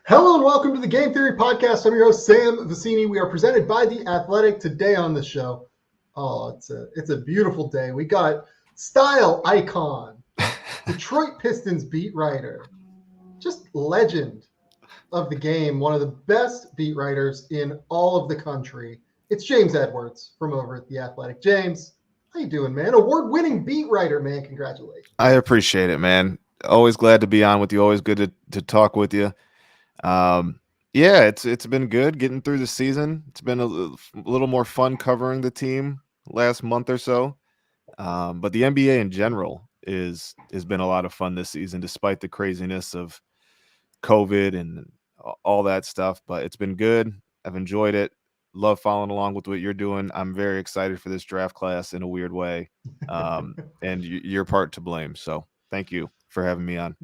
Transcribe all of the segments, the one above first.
Hello and welcome to the Game Theory Podcast. I'm your host, Sam Vicini. We are presented by The Athletic. Today on the show, it's a beautiful day. We got style icon, Detroit Pistons beat writer, just legend of the game, one of the best beat writers in all of the country. It's James Edwards from over at The Athletic. James, how you doing, man? Award-winning beat writer, man. Congratulations. I appreciate it, man. Always glad to be on with you. Always good to talk with you. Um, yeah, it's been good getting through the season. It's been a little more fun covering the team last month or so. But the NBA in general has been a lot of fun this season, despite the craziness of COVID and all that stuff. But it's been good. I've enjoyed it. Love following along with what you're doing. I'm very excited for this draft class in a weird way. And you're part to blame. So thank you for having me on.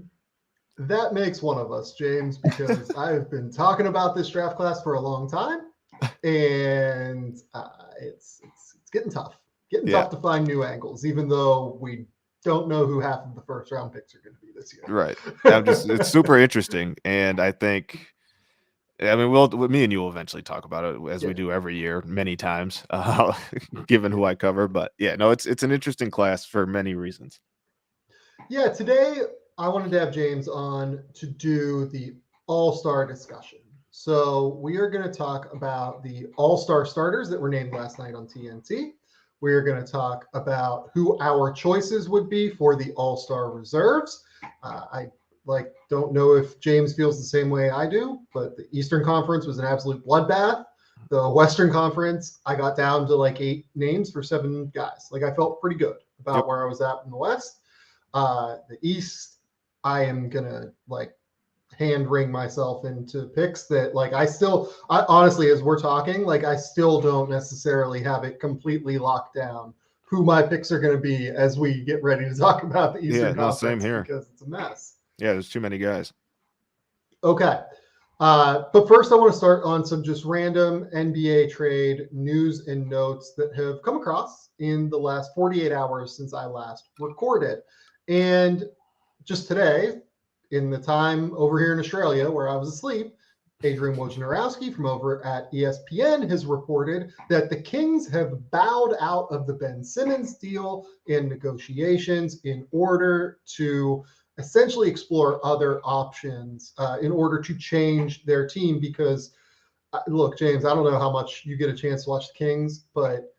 That makes one of us, James, because I've been talking about this draft class for a long time, and it's getting tough. Getting Yeah, tough to find new angles, even though we don't know who half of the first round picks are going to be this right. It's year. super interesting. And I mean, me and you will eventually talk about it as Yeah. we do every year, many times, given who I cover. But yeah, no, it's an interesting class for many reasons. Yeah, today I wanted to have James on to do the All Star discussion. So we are going to talk about the All Star starters that were named last night on TNT. We are going to talk about who our choices would be for the All Star reserves. I don't know if James feels the same way I do, but the Eastern Conference was an absolute bloodbath. The Western Conference, I got down to like 8 names for 7 guys. Like I felt pretty good about Yep. where I was at in the West. The East, I am gonna like hand wring myself into picks that like I honestly, as we're talking, like I still don't necessarily have it completely locked down who my picks are going to be as we get ready to talk about the Yeah, Eastern no, same Conference here. because it's a mess. Yeah, there's too many guys. Okay. But first, I want to start on some just random NBA trade news and notes that have come across in the last 48 hours since I last recorded. And just today, in the time over here in Australia where I was asleep, Adrian Wojnarowski from over at ESPN has reported that the Kings have bowed out of the Ben Simmons deal in negotiations in order to essentially explore other options in order to change their team. Because, look, James, I don't know how much you get a chance to watch the Kings, but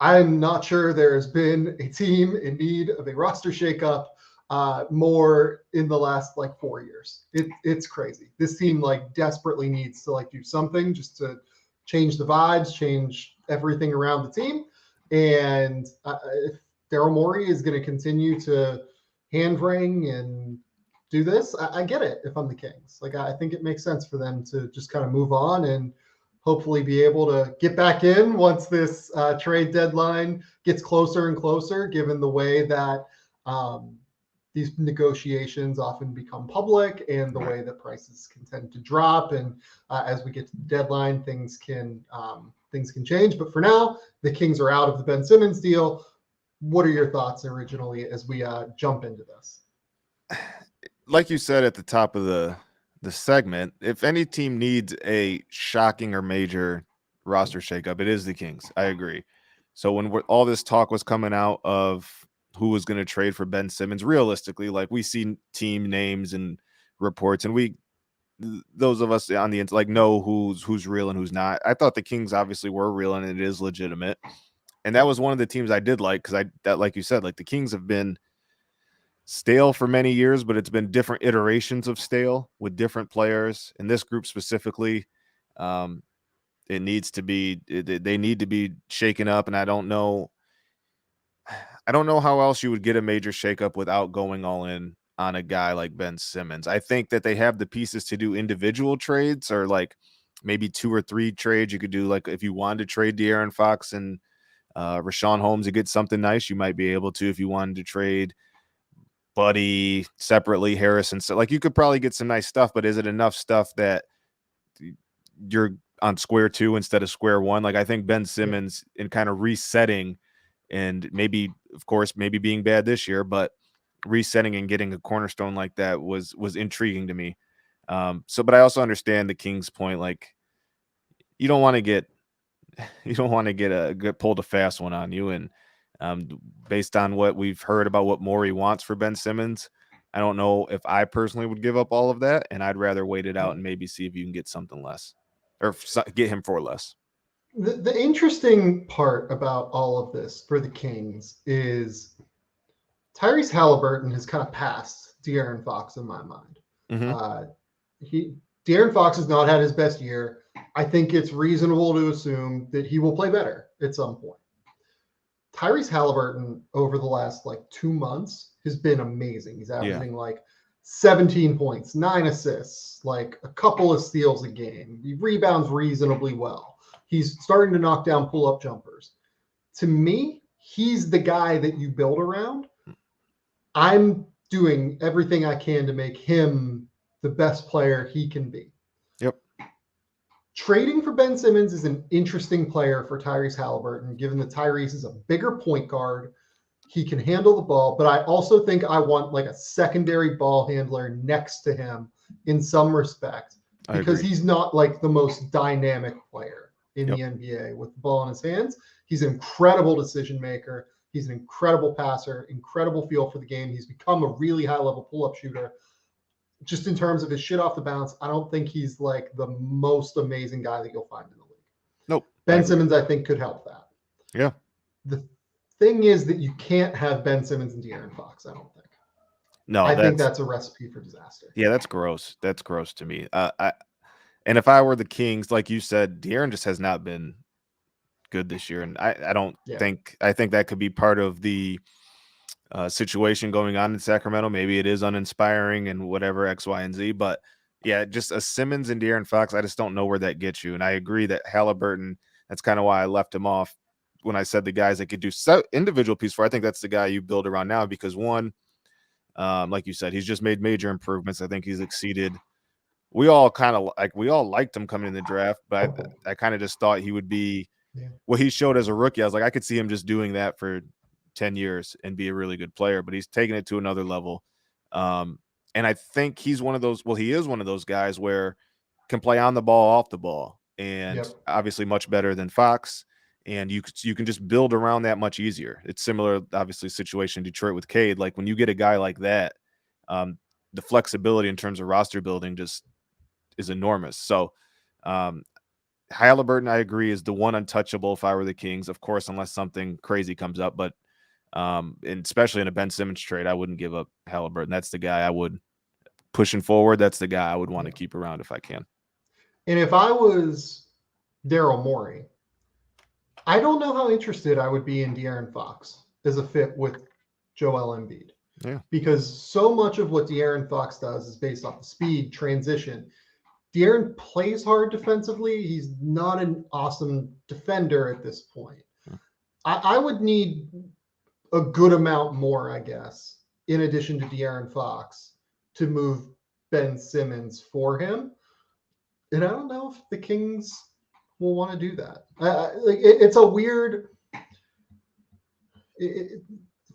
I'm not sure there has been a team in need of a roster shakeup more in the last like 4 years. It's crazy. This team like desperately needs to like do something just to change the vibes, change everything around the team. And if Daryl Morey is going to continue to hand wring and do this, I get it if I'm the Kings. Like I think it makes sense for them to just kind of move on and hopefully be able to get back in once this trade deadline gets closer and closer, given the way that these negotiations often become public and the Right. way that prices can tend to drop. And as we get to the deadline, things can change. But for now, the Kings are out of the Ben Simmons deal. What are your thoughts originally as we jump into this? Like you said at the top of the segment, if any team needs a shocking or major roster shakeup, it is the Kings. I agree. So when all this talk was coming out of who was going to trade for Ben Simmons, realistically, like we see team names and reports, and those of us on the like know who's real and who's not. I thought the Kings obviously were real and it is legitimate, and that was one of the teams I did like because that like you said, like the Kings have been stale for many years, but it's been different iterations of stale with different players. In this group specifically, um, it needs to be they need to be shaken up, and I don't know how else you would get a major shakeup without going all in on a guy like Ben Simmons. I think that they have the pieces to do individual trades or like maybe 2 or 3 trades. You could do like if you wanted to trade De'Aaron Fox and Rashawn Holmes to get something nice, you might be able to if you wanted to trade Buddy separately, Harrison. So like you could probably get some nice stuff, but is it enough stuff that you're on square two instead of square one? Like I think Ben Yeah. Simmons in kind of resetting and maybe, of course, maybe being bad this year, but resetting and getting a cornerstone like that was intriguing to me. But I also understand the Kings' point. Like, you don't want to get pulled a fast one on you. And based on what we've heard about what Morey wants for Ben Simmons, I don't know if I personally would give up all of that, and I'd rather wait it out and maybe see if you can get something less, or get him for less. The interesting part about all of this for the Kings is Tyrese Halliburton has kind of passed De'Aaron Fox in my mind. De'Aaron Fox has not had his best year. I think it's reasonable to assume that he will play better at some point. Tyrese Halliburton over the last 2 months has been amazing. He's averaging 17 points, 9 assists, a couple of steals a game. He rebounds reasonably well. He's starting to knock down pull-up jumpers. To me, he's the guy that you build around. I'm doing everything I can to make him the best player he can be. Yep. Trading for Ben Simmons is an interesting player for Tyrese Halliburton, given that Tyrese is a bigger point guard. He can handle the ball, but I also think I want a secondary ball handler next to him in some respect, because he's not the most dynamic player in the NBA with the ball in his hands. He's an incredible decision maker. He's an incredible passer, incredible feel for the game. He's become a really high-level pull-up shooter. Just in terms of his shit off the bounce, I don't think he's the most amazing guy that you'll find in the league. Nope. Ben Simmons, I think, could help that. Yeah. The thing is that you can't have Ben Simmons and De'Aaron Fox, I don't think. No, I think that's a recipe for disaster. Yeah, that's gross. That's gross to me. And if I were the Kings, like you said, De'Aaron just has not been good this year, and I don't think that could be part of the situation going on in Sacramento. Maybe it is uninspiring and whatever X, Y, and Z, but yeah, just a Simmons and De'Aaron Fox, I just don't know where that gets you. And I agree that Halliburton, that's kind of why I left him off when I said the guys that could do individual piece for. I think that's the guy you build around now, because one, like you said, he's just made major improvements. I think he's exceeded. We all liked him coming in the draft, but I kind of just thought he would be what he showed as a rookie. I was like, I could see him just doing that for 10 years and be a really good player, but he's taken it to another level. And I think he's one of those, he is one of those guys where can play on the ball, off the ball, and obviously much better than Fox. And you can just build around that much easier. It's similar, obviously, situation in Detroit with Cade. When you get a guy like that, the flexibility in terms of roster building just is enormous. So Halliburton, I agree, is the one untouchable if I were the Kings, of course, unless something crazy comes up. But and especially in a Ben Simmons trade, I wouldn't give up Halliburton. That's the guy I would, pushing forward, that's the guy I would want to keep around if I can. And if I was Daryl Morey, I don't know how interested I would be in De'Aaron Fox as a fit with Joel Embiid. Yeah. Because so much of what De'Aaron Fox does is based off the speed, transition. De'Aaron plays hard defensively. He's not an awesome defender at this point. I would need a good amount more, I guess, in addition to De'Aaron Fox, to move Ben Simmons for him. And I don't know if the Kings will want to do that. It's a weird...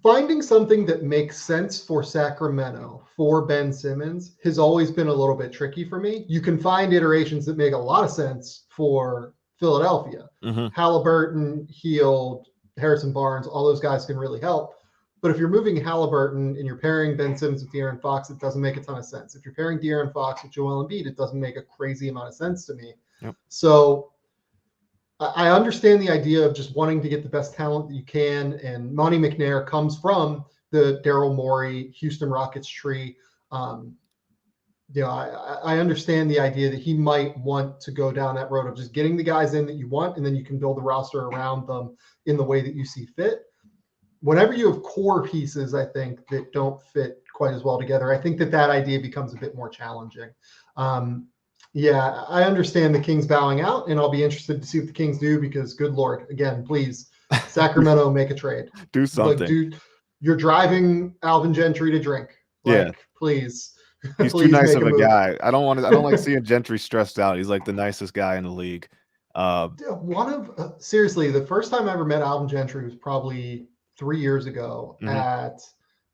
Finding something that makes sense for Sacramento for Ben Simmons has always been a little bit tricky for me. You can find iterations that make a lot of sense for Philadelphia. Halliburton, Hield, Harrison Barnes, all those guys can really help. But if you're moving Halliburton and you're pairing Ben Simmons with De'Aaron Fox, it doesn't make a ton of sense. If you're pairing De'Aaron Fox with Joel Embiid, it doesn't make a crazy amount of sense to me. So I understand the idea of just wanting to get the best talent that you can, and Monty McNair comes from the Daryl Morey Houston Rockets tree. I understand the idea that he might want to go down that road of just getting the guys in that you want, and then you can build the roster around them in the way that you see fit. Whenever you have core pieces, I think, that don't fit quite as well together, I think that idea becomes a bit more challenging. I understand the Kings bowing out, and I'll be interested to see what the Kings do, because good Lord, again, please, Sacramento, make a trade. Do something. Dude, you're driving Alvin Gentry to drink. Please. He's please too nice make of a move. guy. I don't like seeing Gentry stressed out. He's like the nicest guy in the league. Seriously, the first time I ever met Alvin Gentry was probably 3 years ago at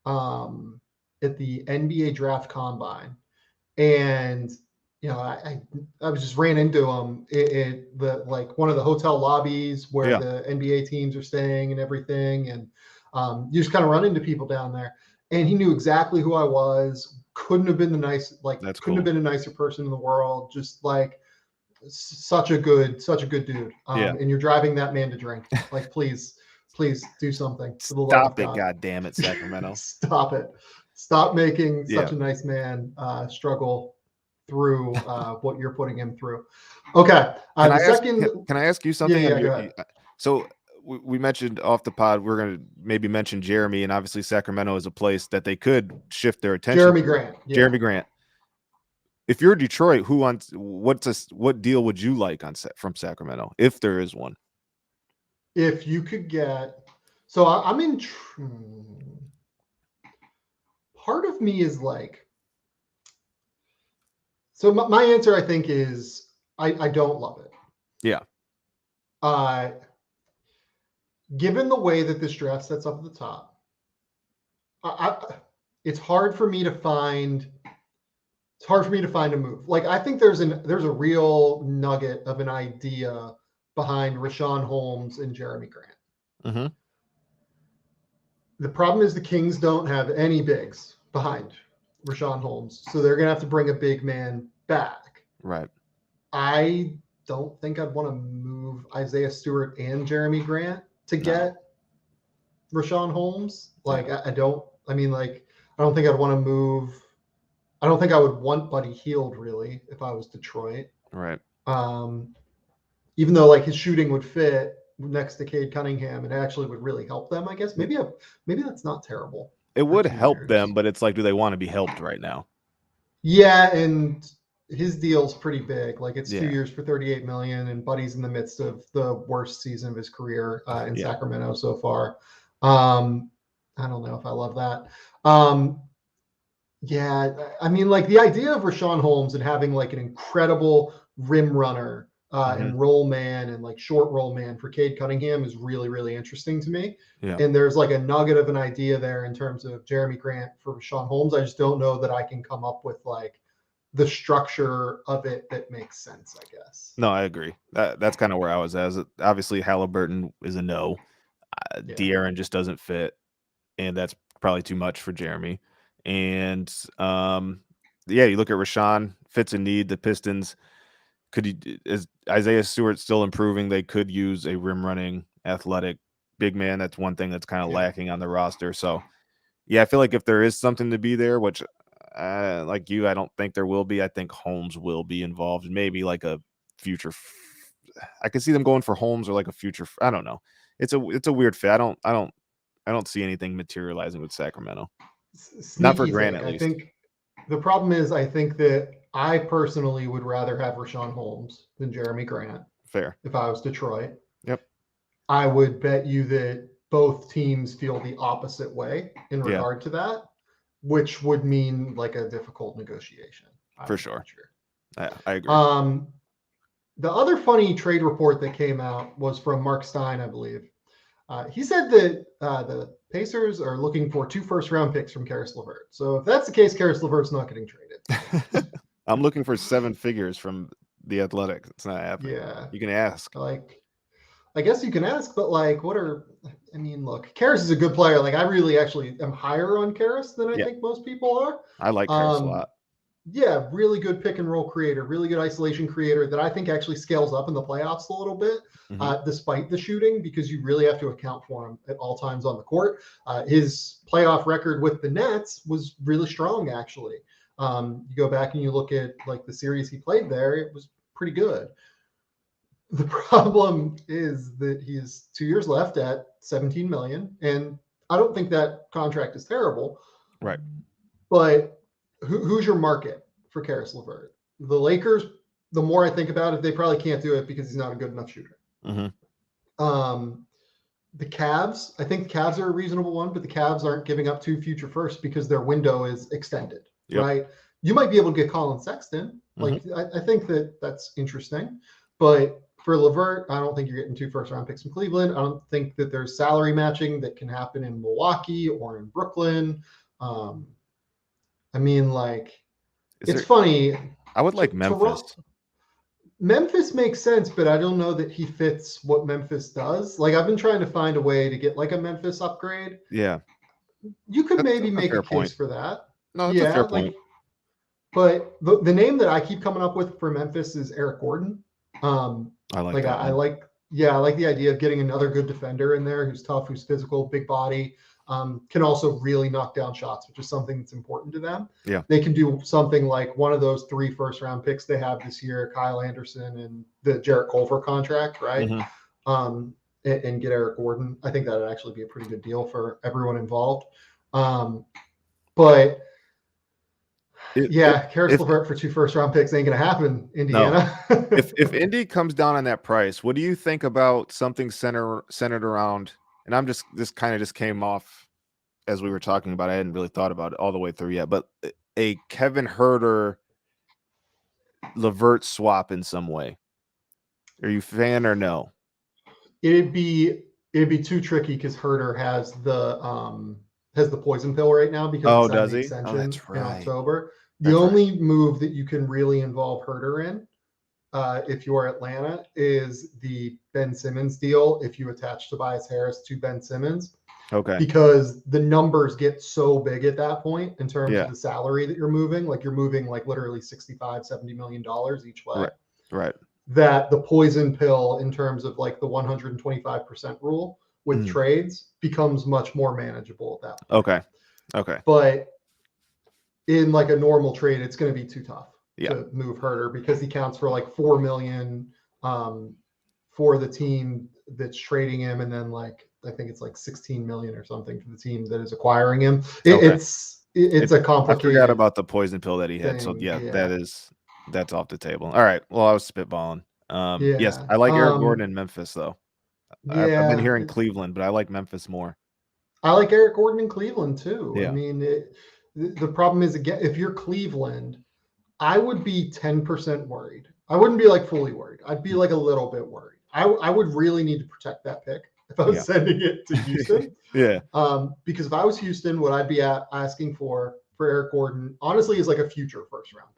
the NBA Draft Combine. And I was just ran into him in the like one of the hotel lobbies where the NBA teams are staying and everything, and you just kind of run into people down there. And he knew exactly who I was. Couldn't have been a nicer person in the world. Just like such a good dude. And you're driving that man to drink. Like, please do something for the love of God. God damn it, Sacramento. Stop it. Stop making such a nice man struggle through what you're putting him through. Okay. Can I ask you something? Yeah, go ahead. So we mentioned off the pod, we're going to maybe mention Jeremy, and obviously Sacramento is a place that they could shift their attention. Jeremy Grant. If you're Detroit, what deal would you like from Sacramento, if there is one? If you could get, so I'm in. Part of me is like, so my answer I think is I don't love it. Yeah. Given the way that this draft sets up at the top, it's hard for me to find. It's hard for me to find a move. Like, I think there's a real nugget of an idea behind Richaun Holmes and Jeremy Grant. Mm-hmm. The problem is the Kings don't have any bigs behind Richaun Holmes, so they're gonna have to bring a big man back. Right. I don't think I'd want to move Isaiah Stewart and Jeremy Grant to get Richaun Holmes. Like, I don't think I'd want to move. I don't think I would want Buddy Hield really if I was Detroit. Right. Even though like his shooting would fit next to Cade Cunningham, it actually would really help them, I guess. Maybe that's not terrible. It would help them, but it's like, do they want to be helped right now? Yeah, and his deal's pretty big. Like, it's 2 years for $38 million, and Buddy's in the midst of the worst season of his career in Sacramento so far. I don't know if I love that. Yeah, I mean, like the idea of Richaun Holmes and having like an incredible rim runner and roll man and like short roll man for Cade Cunningham is really, really interesting to me. Yeah. And there's like a nugget of an idea there in terms of Jeremy Grant for Richaun Holmes. I just don't know that I can come up with like the structure of it that makes sense, I guess. No, I agree. That's kind of where I was at. Obviously, Halliburton is a no. De'Aaron just doesn't fit, and that's probably too much for Jeremy. And you look at Richaun, fits a need. The Pistons is Isaiah Stewart still improving? They could use a rim running, athletic big man. That's one thing that's kind of lacking on the roster. So, I feel like if there is something to be there, which like you, I don't think there will be. I think Holmes will be involved. Maybe like a future. I could see them going for Holmes or like a future. I don't know. It's a weird fit. I don't see anything materializing with Sacramento. Not for Grant, at least. I think the problem is I think that I personally would rather have Richaun Holmes than Jeremy Grant. Fair. If I was Detroit. Yep. I would bet you that both teams feel the opposite way in regard to that, which would mean like a difficult negotiation. For sure. I agree. The other funny trade report that came out was from Mark Stein, I believe. He said that the Pacers are looking for 2 first-round picks from Caris LeVert. So if that's the case, Caris LeVert's not getting traded. I'm looking for 7 figures from the Athletic. It's not happening. Yeah. You can ask. Like, I guess you can ask, but like, look, Caris is a good player. Like, I really actually am higher on Caris than I think most people are. I like Caris a lot. Yeah, really good pick and roll creator, really good isolation creator that I think actually scales up in the playoffs a little bit, despite the shooting, because you really have to account for him at all times on the court. His playoff record with the Nets was really strong, actually. You go back and you look at like the series he played there, it was pretty good. The problem is that he has 2 years left at $17 million, and I don't think that contract is terrible. Right. But who's your market for Caris LeVert? The Lakers, the more I think about it, they probably can't do it because he's not a good enough shooter. The Cavs, I think the Cavs are a reasonable one, but the Cavs aren't giving up 2 future firsts because their window is extended, right? You might be able to get Colin Sexton. Like, I think that's interesting. But for LeVert, I don't think you're getting 2 first-round picks from Cleveland. I don't think that there's salary matching that can happen in Milwaukee or in Brooklyn. I mean, like, it's funny. I would like Memphis. Memphis makes sense, but I don't know that he fits what Memphis does. Like, I've been trying to find a way to get like a Memphis upgrade. Yeah. You could maybe That's a make fair a case point. for that. No, that's a Yeah, fair like, point. but the name that I keep coming up with for Memphis is Eric Gordon. I like that. I like the idea of getting another good defender in there who's tough, who's physical, big body, can also really knock down shots, which is something that's important to them. Yeah. They can do something like one of those 3 first-round picks they have this year, Kyle Anderson and the Jarrett Culver contract, right? Mhm. And get Eric Gordon. I think that would actually be a pretty good deal for everyone involved. But Caris LeVert for 2 first-round picks ain't going to happen, Indiana. No. if Indy comes down on that price, what do you think about something centered around? And this kind of just came off as we were talking about. I hadn't really thought about it all the way through yet, but a Kevin Huerter LeVert swap in some way. Are you a fan or no? It'd be too tricky because Huerter has the poison pill right now because he signed the extension in October. The only move that you can really involve Huerter in, if you're Atlanta, is the Ben Simmons deal. If you attach Tobias Harris to Ben Simmons, okay, because the numbers get so big at that point in terms Yeah. of the salary that you're moving, like you're moving like literally $65-70 million each way. Right. That the poison pill in terms of like the 125% rule with trades becomes much more manageable at that point. Okay. But in like a normal trade, it's going to be too tough Yeah. to move Huerter because he counts for like $4 million for the team that's trading him, and then like I think it's like 16 million or something for the team that is acquiring him. It's a complicated. I forgot about the poison pill that he had. So yeah, that's off the table. All right. Well, I was spitballing. Yes, I like Eric Gordon in Memphis though. I've been hearing Cleveland, but I like Memphis more. I like Eric Gordon in Cleveland too. Yeah. I mean, the problem is, again, if you're Cleveland, I would be 10% worried. I wouldn't be like fully worried. I'd be like a little bit worried. I would really need to protect that pick if I was sending it to Houston. Because if I was Houston, what I'd be asking for Eric Gordon, honestly, is like a future first-round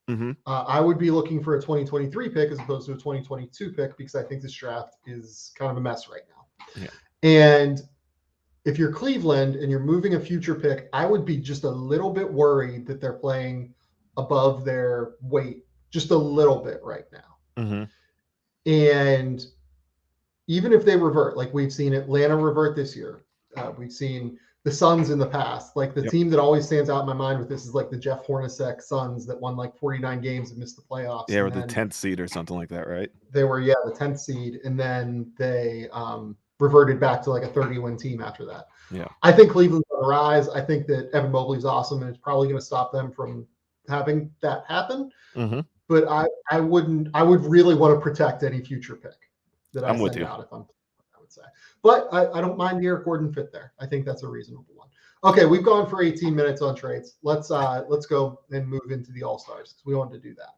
pick. I would be looking for a 2023 pick as opposed to a 2022 pick because I think this draft is kind of a mess right now. Yeah. And if you're Cleveland and you're moving a future pick, I would be just a little bit worried that they're playing above their weight just a little bit right now. And even if they revert, like we've seen Atlanta revert this year, we've seen the Suns in the past. Like the team that always stands out in my mind with this is like the Jeff Hornacek Suns that won like 49 games and missed the playoffs. Yeah, or the 10th seed or something like that, right? They were the 10th seed, and then they reverted back to like a 30-win team after that. Yeah, I think Cleveland's on the rise. I think that Evan Mobley's awesome, and it's probably going to stop them from having that happen. But I would really want to protect any future pick that I send out if I'm, I would say. But I don't mind the Eric Gordon fit there. I think that's a reasonable one. Okay, we've gone for 18 minutes on trades. Let's go and move into the All-Stars because we wanted to do that.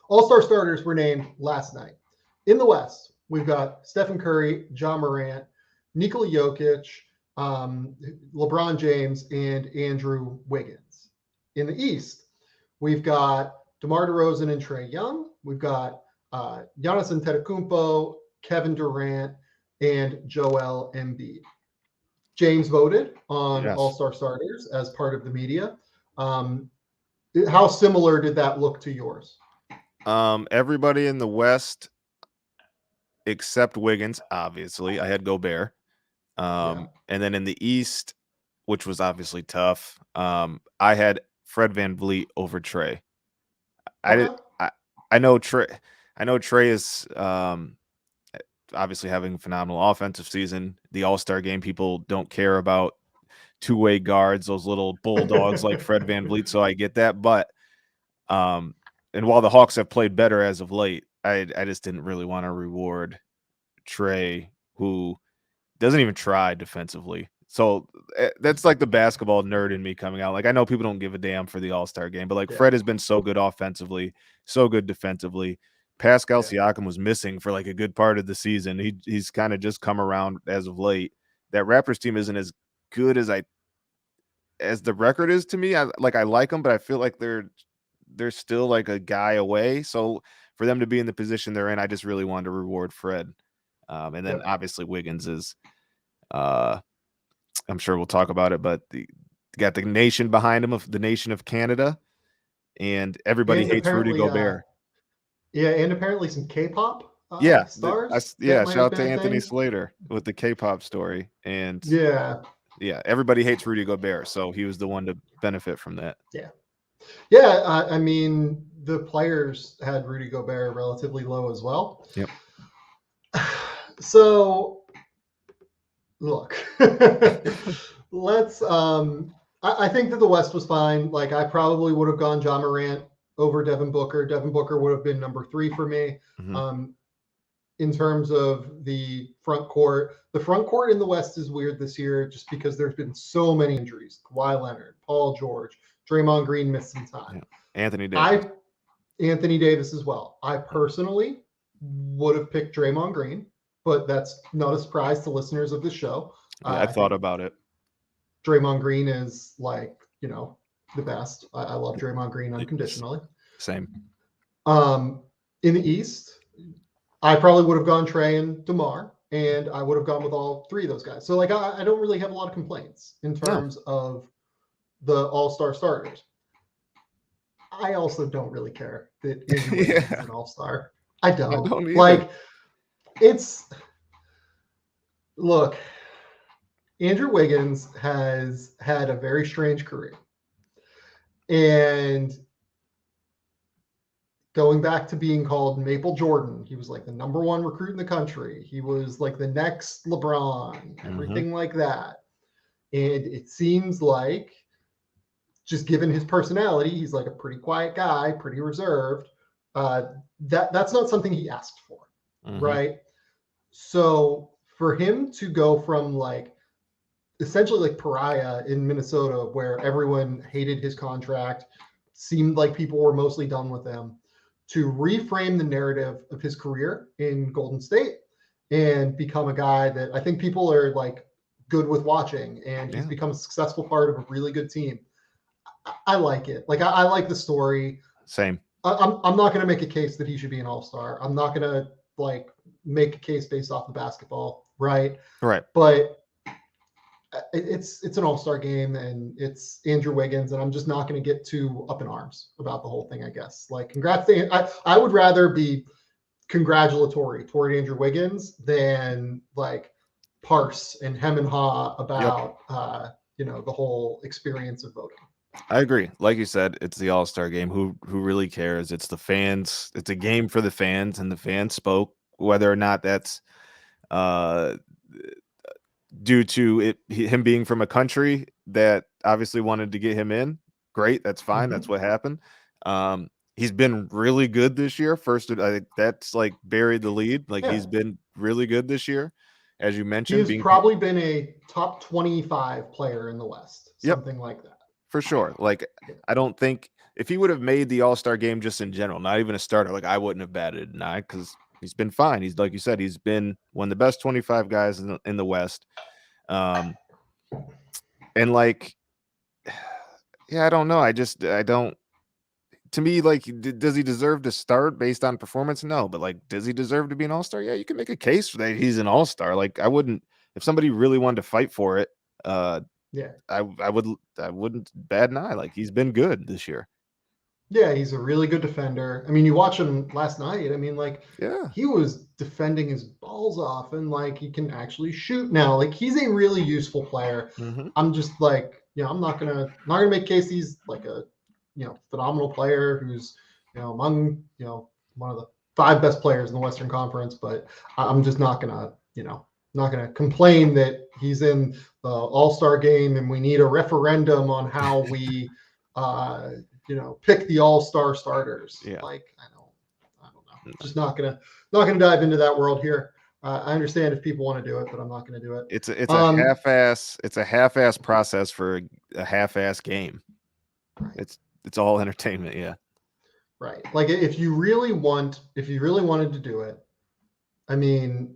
All-Star starters were named last night. In the West, we've got Stephen Curry, John Morant, Nikola Jokic, LeBron James, and Andrew Wiggins. In the East, we've got DeMar DeRozan and Trae Young. We've got Giannis Antetokounmpo, Kevin Durant, and Joel Embiid. James voted on All-Star starters as part of the media. How similar did that look to yours? Everybody in the West except Wiggins, obviously. I had Gobert. And then in the East, which was obviously tough, I had Fred VanVleet over Trae. I know Trae is obviously having a phenomenal offensive season. The All-Star game, people don't care about two-way guards, those little bulldogs like Fred VanVleet, so I get that. But and while the Hawks have played better as of late, I just didn't really want to reward Trae, who doesn't even try defensively. So that's like the basketball nerd in me coming out. Like, I know people don't give a damn for the All-Star game, but like Fred has been so good offensively, so good defensively. Pascal Siakam was missing for like a good part of the season. He's kind of just come around as of late. That Raptors team isn't as good as the record is to me. I like them, but I feel like they're still like a guy away. So for them to be in the position they're in, I just really wanted to reward Fred. And then obviously Wiggins is, I'm sure we'll talk about it, but got the nation behind him, of the nation of Canada, and everybody And hates Rudy apparently, Gobert. and apparently some K-pop Yeah, stars. yeah. That might have Shout out been to a Anthony thing. Slater with the K-pop story, and Yeah, everybody hates Rudy Gobert, so he was the one to benefit from that. yeah. I mean, the players had Rudy Gobert relatively low as well. Yep. So, look, let's. I think that the West was fine. Like, I probably would have gone Ja Morant over Devin Booker. Devin Booker would have been number 3 for me. Mm-hmm. In terms of the front court. The front court in the West is weird this year just because there's been so many injuries. Kawhi Leonard, Paul George, Draymond Green missed some time. Yeah. Anthony Davis as well. I personally would have picked Draymond Green, but that's not a surprise to listeners of this show. Yeah, I thought about it. Draymond Green is like, the best. I love Draymond Green unconditionally. Same. In the East, I probably would have gone Trey and DeMar, and I would have gone with all 3 of those guys. So, like, I don't really have a lot of complaints in terms of the all-star starters. I also don't really care that Andrew Wiggins is an all-star. I don't like, look, Andrew Wiggins has had a very strange career. And going back to being called Maple Jordan, he was like the number 1 recruit in the country. He was like the next LeBron, everything like that. And it seems like, just given his personality, he's like a pretty quiet guy, pretty reserved. That's not something he asked for, right? So for him to go from like essentially like pariah in Minnesota, where everyone hated his contract, seemed like people were mostly done with him, to reframe the narrative of his career in Golden State and become a guy that I think people are like good with watching, and he's become a successful part of a really good team. I like it. Like, I like the story. Same. I'm not going to make a case that he should be an all-star. I'm not going to like make a case based off the basketball, right? But it's an all-star game, and it's Andrew Wiggins, and I'm just not going to get too up in arms about the whole thing, I guess. Like, congrats to I would rather be congratulatory toward Andrew Wiggins than like parse and hem and haw about the whole experience of voting. I agree. Like you said, it's the all-star game. Who really cares? It's the fans. It's a game for the fans, and the fans spoke. Whether or not that's due to him being from a country that obviously wanted to get him in, great. That's fine. That's what happened. He's been really good this year. First, I think that's like buried the lead. Like, he's been really good this year, as you mentioned. He's probably been a top 25 player in the West, something like that. For sure. Like, I don't think if he would have made the all-star game just in general, not even a starter, like, I wouldn't have batted an eye, because he's been fine. He's, like you said, he's been one of the best 25 guys in the West. And like, I don't know. I don't. To me, like, does he deserve to start based on performance? No, but like, does he deserve to be an all-star? Yeah, you can make a case for that he's an all-star. Like, I wouldn't, if somebody really wanted to fight for it. I wouldn't bat an eye. Like, he's been good this year. Yeah, he's a really good defender. I mean, you watch him last night. I mean, like, he was defending his balls off, and like, he can actually shoot now. Like, he's a really useful player. I'm just like, I'm not gonna make case he's like a phenomenal player who's among one of the 5 best players in the Western Conference, but I'm just not gonna not going to complain that he's in the all-star game and we need a referendum on how we, pick the all-star starters. Like, I don't know. Just not gonna dive into that world here. I understand if people want to do it, but I'm not going to do it. It's a half-ass process for a half-ass game. Right. It's all entertainment. Yeah. Right. Like, if you really wanted to do it, I mean,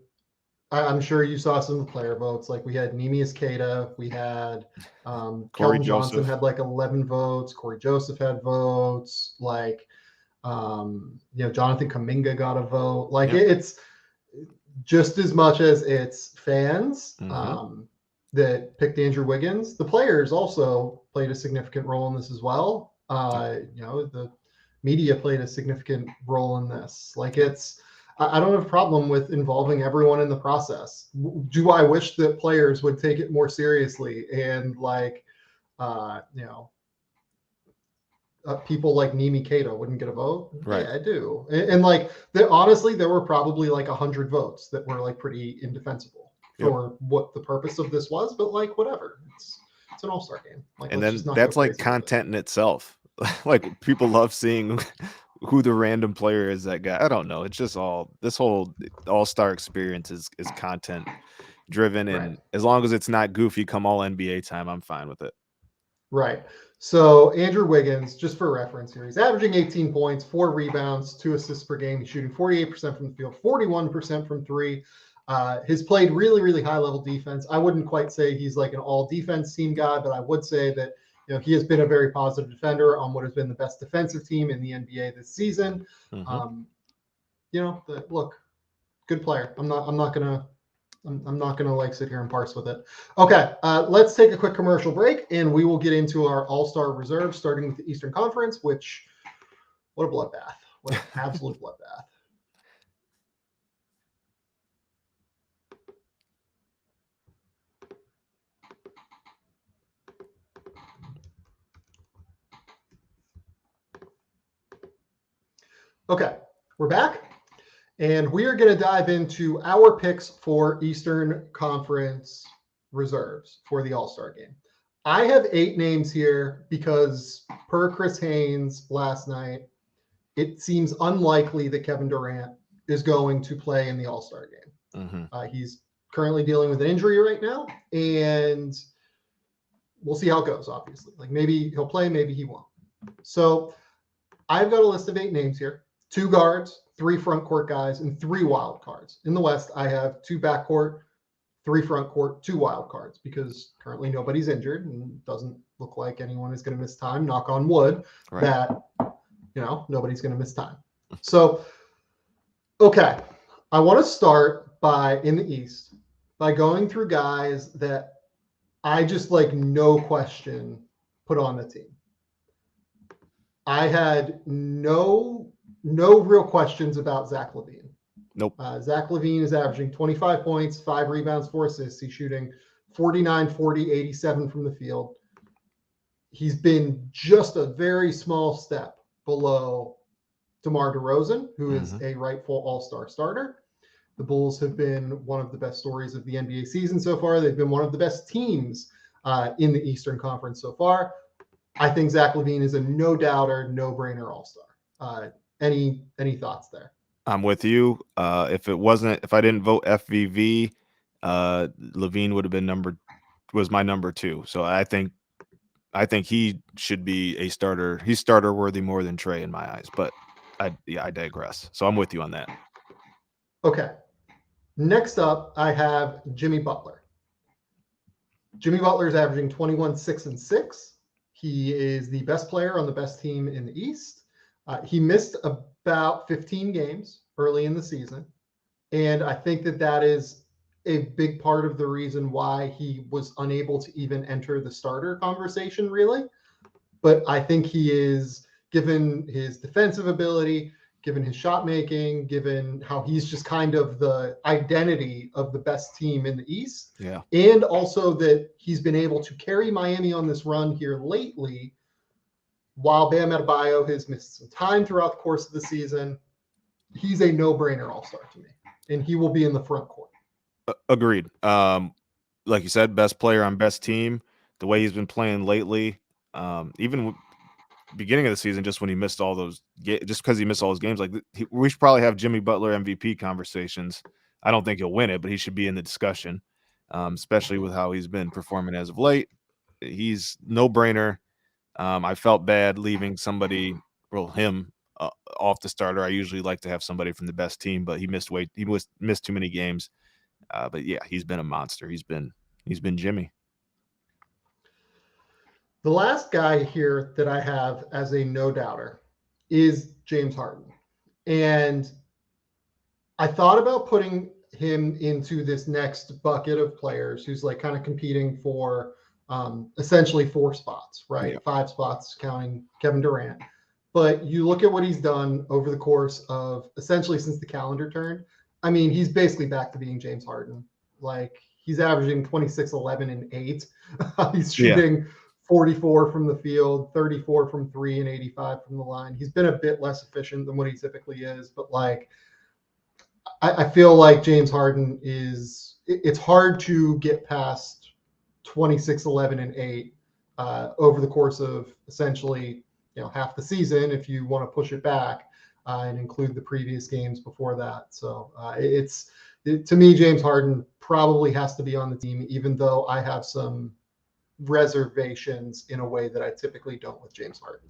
I'm sure you saw some of the player votes. Like we had Neemias Queta, we had Corey Kelton Johnson Joseph. had like 11 votes. Corey Joseph had votes. Like, Jonathan Kuminga got a vote. Like it's just as much as it's fans that picked Andrew Wiggins. The players also played a significant role in this as well. The media played a significant role in this. Like I don't have a problem with involving everyone in the process. Do I wish that players would take it more seriously and people like Nimi Keita wouldn't get a vote? Right. Yeah, I do. And honestly, there were probably like 100 votes that were like pretty indefensible for what the purpose of this was. But like whatever, it's an all-star game. Like, and then that's like content in itself. Like people love seeing who the random player is that guy. I don't know. It's just this whole all-star experience is content driven, and as long as it's not goofy come all NBA time, I'm fine with it. Right. So Andrew Wiggins, just for reference here, he's averaging 18 points, 4 rebounds, 2 assists per game. He's shooting 48% from the field, 41% from three. He's played really, really high-level defense. I wouldn't quite say he's like an all-defense team guy, but I would say that he has been a very positive defender on what has been the best defensive team in the NBA this season. Look, good player. I'm not gonna like sit here and parse with it. Okay, let's take a quick commercial break, and we will get into our All-Star reserve, starting with the Eastern Conference. Which, what a bloodbath! What an absolute bloodbath! Okay, we're back. And we are going to dive into our picks for Eastern Conference reserves for the All-Star game. I have 8 names here because per Chris Haynes last night, it seems unlikely that Kevin Durant is going to play in the All-Star game. He's currently dealing with an injury right now, and we'll see how it goes, obviously. Like maybe he'll play, maybe he won't. So I've got a list of 8 names here. 2 guards, 3 front court guys, and 3 wild cards. In the West, I have 2 backcourt, 3 front court, 2 wild cards, because currently nobody's injured and doesn't look like anyone is going to miss time. Knock on wood, that nobody's going to miss time. So, okay, I want to start in the East by going through guys that I just no question put on the team. I had no real questions about Zach Levine. Nope. Zach Levine is averaging 25 points, 5 rebounds, 4 assists. He's shooting 49, 40, 87 from the field. He's been just a very small step below DeMar DeRozan, who is a rightful all-star starter. The Bulls have been one of the best stories of the NBA season so far. They've been one of the best teams in the Eastern Conference so far. I think Zach Levine is a no-doubter, no-brainer all-star. Any thoughts there? I'm with you. If I didn't vote FVV, Levine would have been was my number 2. So I think he should be a starter. He's starter worthy more than Trey in my eyes, but I digress. So I'm with you on that. Okay. Next up, I have Jimmy Butler. Jimmy Butler is averaging 21, 6, and 6. He is the best player on the best team in the East. He missed about 15 games early in the season. And I think that is a big part of the reason why he was unable to even enter the starter conversation, really. But I think he is, given his defensive ability, given his shot making, given how he's just kind of the identity of the best team in the East. Yeah. And also that he's been able to carry Miami on this run here lately, while Bam Adebayo has missed some time throughout the course of the season. He's a no-brainer all-star to me, and he will be in the front court. Agreed. Like you said, best player on best team. The way he's been playing lately, even beginning of the season, just when he missed all those, just because he missed all those games, we should probably have Jimmy Butler MVP conversations. I don't think he'll win it, but he should be in the discussion, especially with how he's been performing as of late. He's no-brainer. I felt bad leaving him off the starter. I usually like to have somebody from the best team, but he missed too many games. But yeah, he's been a monster. He's been Jimmy. The last guy here that I have as a no doubter is James Harden. And I thought about putting him into this next bucket of players who's like kind of competing for essentially 4 spots, right? Yeah. 5 spots counting Kevin Durant. But you look at what he's done over the course of essentially since the calendar turned. I mean, he's basically back to being James Harden. Like he's averaging 26, 11, and 8. He's shooting 44 from the field, 34 from 3, and 85 from the line. He's been a bit less efficient than what he typically is, but like I feel like James Harden it's hard to get past 26, 11, and 8 over the course of essentially, half the season if you want to push it back and include the previous games before that. So to me, James Harden probably has to be on the team, even though I have some reservations in a way that I typically don't with James Harden.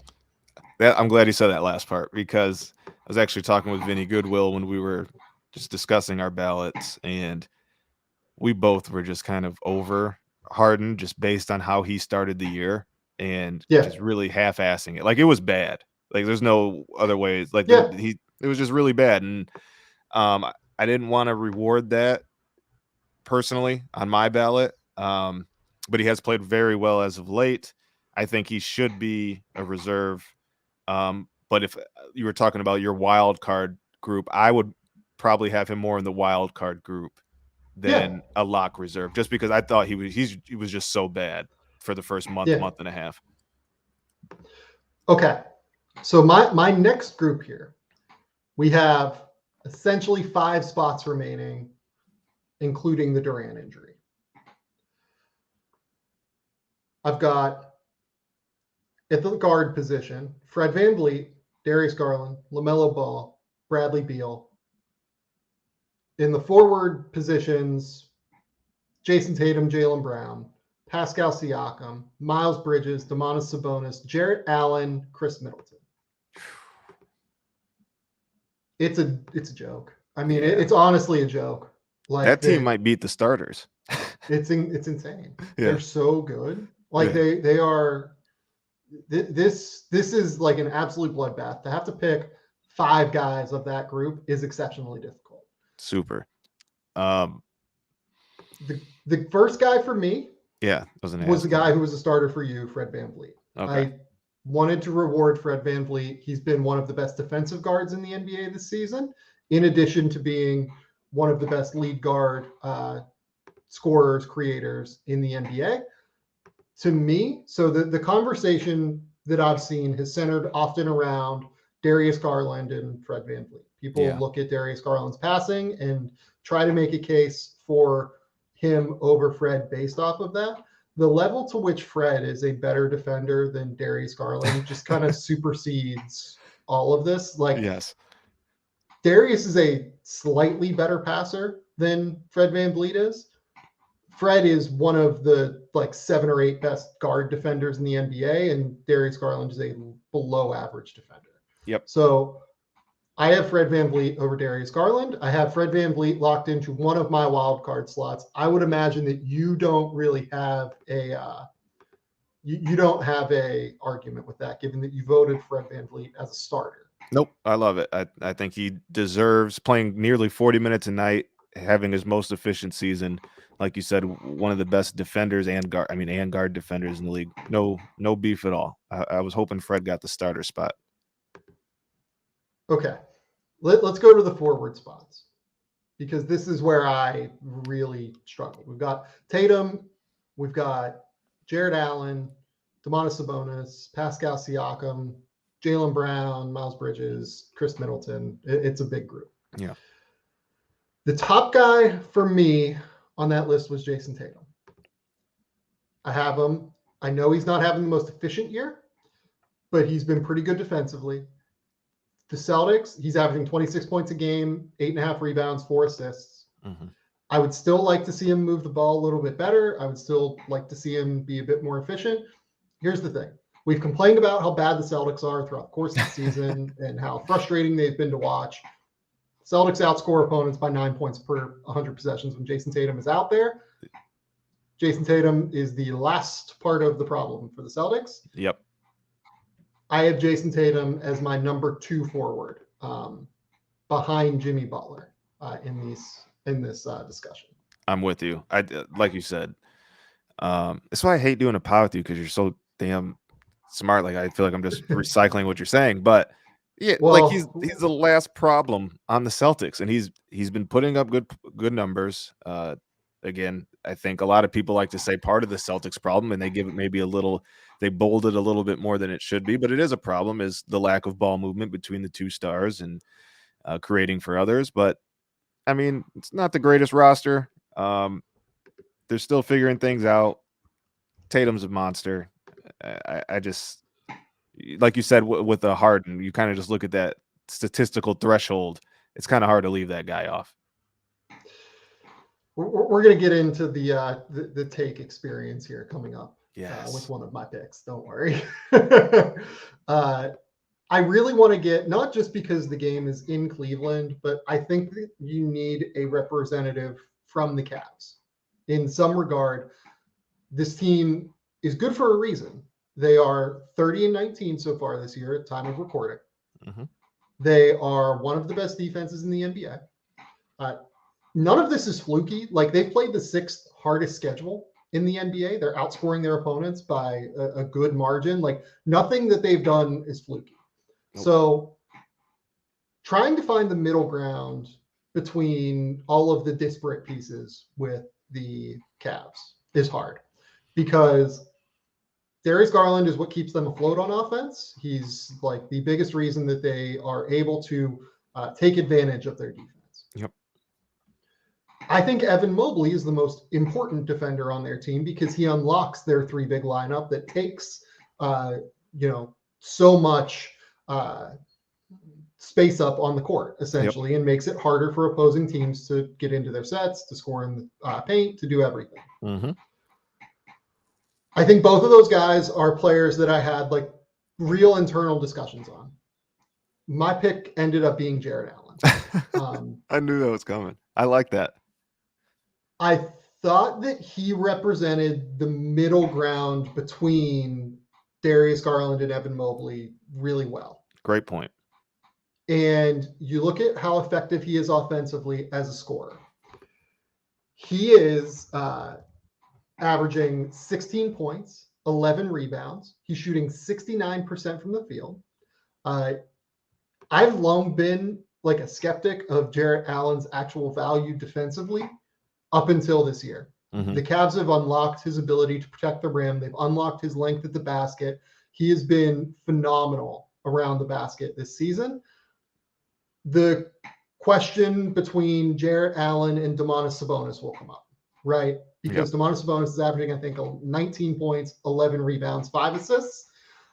I'm glad you said that last part, because I was actually talking with Vinny Goodwill when we were just discussing our ballots, and we both were just kind of over Harden just based on how he started the year and just really half-assing it. Like it was bad. Like there's no other ways. Like it was just really bad. And I didn't want to reward that personally on my ballot. But he has played very well as of late. I think he should be a reserve. But if you were talking about your wild card group, I would probably have him more in the wild card group than a lock reserve, just because I thought he was just so bad for the first month and a half. Okay. So my next group here, we have essentially 5 spots remaining, including the Durant injury. I've got at the guard position, Fred VanVleet, Darius Garland, LaMelo Ball, Bradley Beal. In the forward positions, Jason Tatum, Jaylen Brown, Pascal Siakam, Miles Bridges, Domantas Sabonis, Jarrett Allen, Chris Middleton. It's a joke. I mean, it's honestly a joke. Like that team might beat the starters. It's insane. They're so good. Like they are. This is like an absolute bloodbath. To have to pick 5 guys of that group is exceptionally difficult. Super. The first guy for me was the guy who was a starter for you, Fred VanVleet. Okay. I wanted to reward Fred VanVleet. He's been one of the best defensive guards in the NBA this season, in addition to being one of the best lead guard scorers, creators in the NBA. To me, so the conversation that I've seen has centered often around Darius Garland and Fred VanVleet. People look at Darius Garland's passing and try to make a case for him over Fred based off of that. The level to which Fred is a better defender than Darius Garland just kind of supersedes all of this. Like, Darius is a slightly better passer than Fred VanVleet is. Fred is one of the 7 or 8 best guard defenders in the NBA, and Darius Garland is a below average defender. Yep. So I have Fred VanVleet over Darius Garland. I have Fred VanVleet locked into one of my wild card slots. I would imagine that you don't really have you don't have a argument with that, given that you voted Fred VanVleet as a starter. Nope. I love it. I think he deserves playing nearly 40 minutes a night, having his most efficient season. Like you said, one of the best defenders and guard defenders in the league. No beef at all. I was hoping Fred got the starter spot. Okay. Let's go to the forward spots, because this is where I really struggle. We've got Tatum, we've got Jarrett Allen, Domantas Sabonis, Pascal Siakam, Jaylen Brown, Miles Bridges, Chris Middleton. It's a big group. Yeah. The top guy for me on that list was Jason Tatum. I have him. I know he's not having the most efficient year, but he's been pretty good defensively. The Celtics, he's averaging 26 points a game, 8.5 rebounds, 4 assists. Mm-hmm. I would still like to see him move the ball a little bit better. I would still like to see him be a bit more efficient. Here's the thing. We've complained about how bad the Celtics are throughout the course of the season and how frustrating they've been to watch. Celtics outscore opponents by 9 points per 100 possessions when Jason Tatum is out there. Jason Tatum is the last part of the problem for the Celtics. Yep. I have Jason Tatum as my number 2 forward, behind Jimmy Butler in this discussion. I'm with you. Like you said. That's why I hate doing a pod with you, because you're so damn smart. Like, I feel like I'm just recycling what you're saying, but yeah, Well, like he's the last problem on the Celtics, and he's been putting up good numbers. Again, I think a lot of people like to say part of the Celtics problem, and they give it maybe they bold it a little bit more than it should be, but it is a problem, is the lack of ball movement between the two stars and creating for others. But I mean, it's not the greatest roster. They're still figuring things out. Tatum's a monster. I just, like you said, with the Harden, you kind of just look at that statistical threshold. It's kind of hard to leave that guy off. We're going to get into the take experience here coming up. Yes. With one of my picks. Don't worry. I really want to get, not just because the game is in Cleveland, but I think that you need a representative from the Cavs. In some regard, this team is good for a reason. They are 30-19 so far this year at time of recording. Mm-hmm. They are one of the best defenses in the NBA. None of this is fluky. Like, they've played the 6th hardest schedule in the NBA. They're outscoring their opponents by a good margin. Like, nothing that they've done is fluky. Nope. So trying to find the middle ground between all of the disparate pieces with the Cavs is hard, because Darius Garland is what keeps them afloat on offense. He's like the biggest reason that they are able to take advantage of their defense. Yep. I think Evan Mobley is the most important defender on their team, because he unlocks their 3 big lineup that takes, so much space up on the court, essentially, and makes it harder for opposing teams to get into their sets, to score in the paint, to do everything. Mm-hmm. I think both of those guys are players that I had like real internal discussions on. My pick ended up being Jarrett Allen. I knew that was coming. I like that. I thought that he represented the middle ground between Darius Garland and Evan Mobley really well. Great point. And you look at how effective he is offensively as a scorer. He is averaging 16 points, 11 rebounds. He's shooting 69% from the field. I've long been like a skeptic of Jarrett Allen's actual value defensively up until this year. Mm-hmm. The Cavs have unlocked his ability to protect the rim. They've unlocked his length at the basket. He has been phenomenal around the basket this season. The question between Jarrett Allen and Domantas Sabonis will come up, right? Because Domantas Sabonis is averaging, I think, 19 points, 11 rebounds, 5 assists.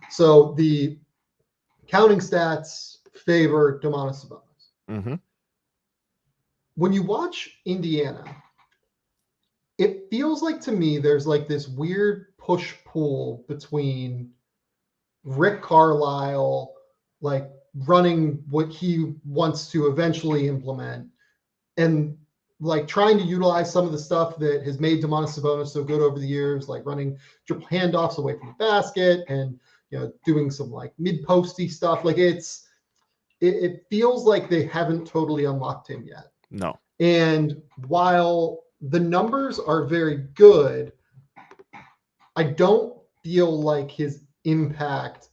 So the counting stats favor Domantas Sabonis. Mm-hmm. When you watch Indiana, it feels like to me there's like this weird push-pull between Rick Carlisle, like running what he wants to eventually implement, and like trying to utilize some of the stuff that has made Domantas Sabonis so good over the years, like running triple handoffs away from the basket and, doing some like mid-posty stuff. Like it feels like they haven't totally unlocked him yet. No. And while the numbers are very good, I don't feel like his impact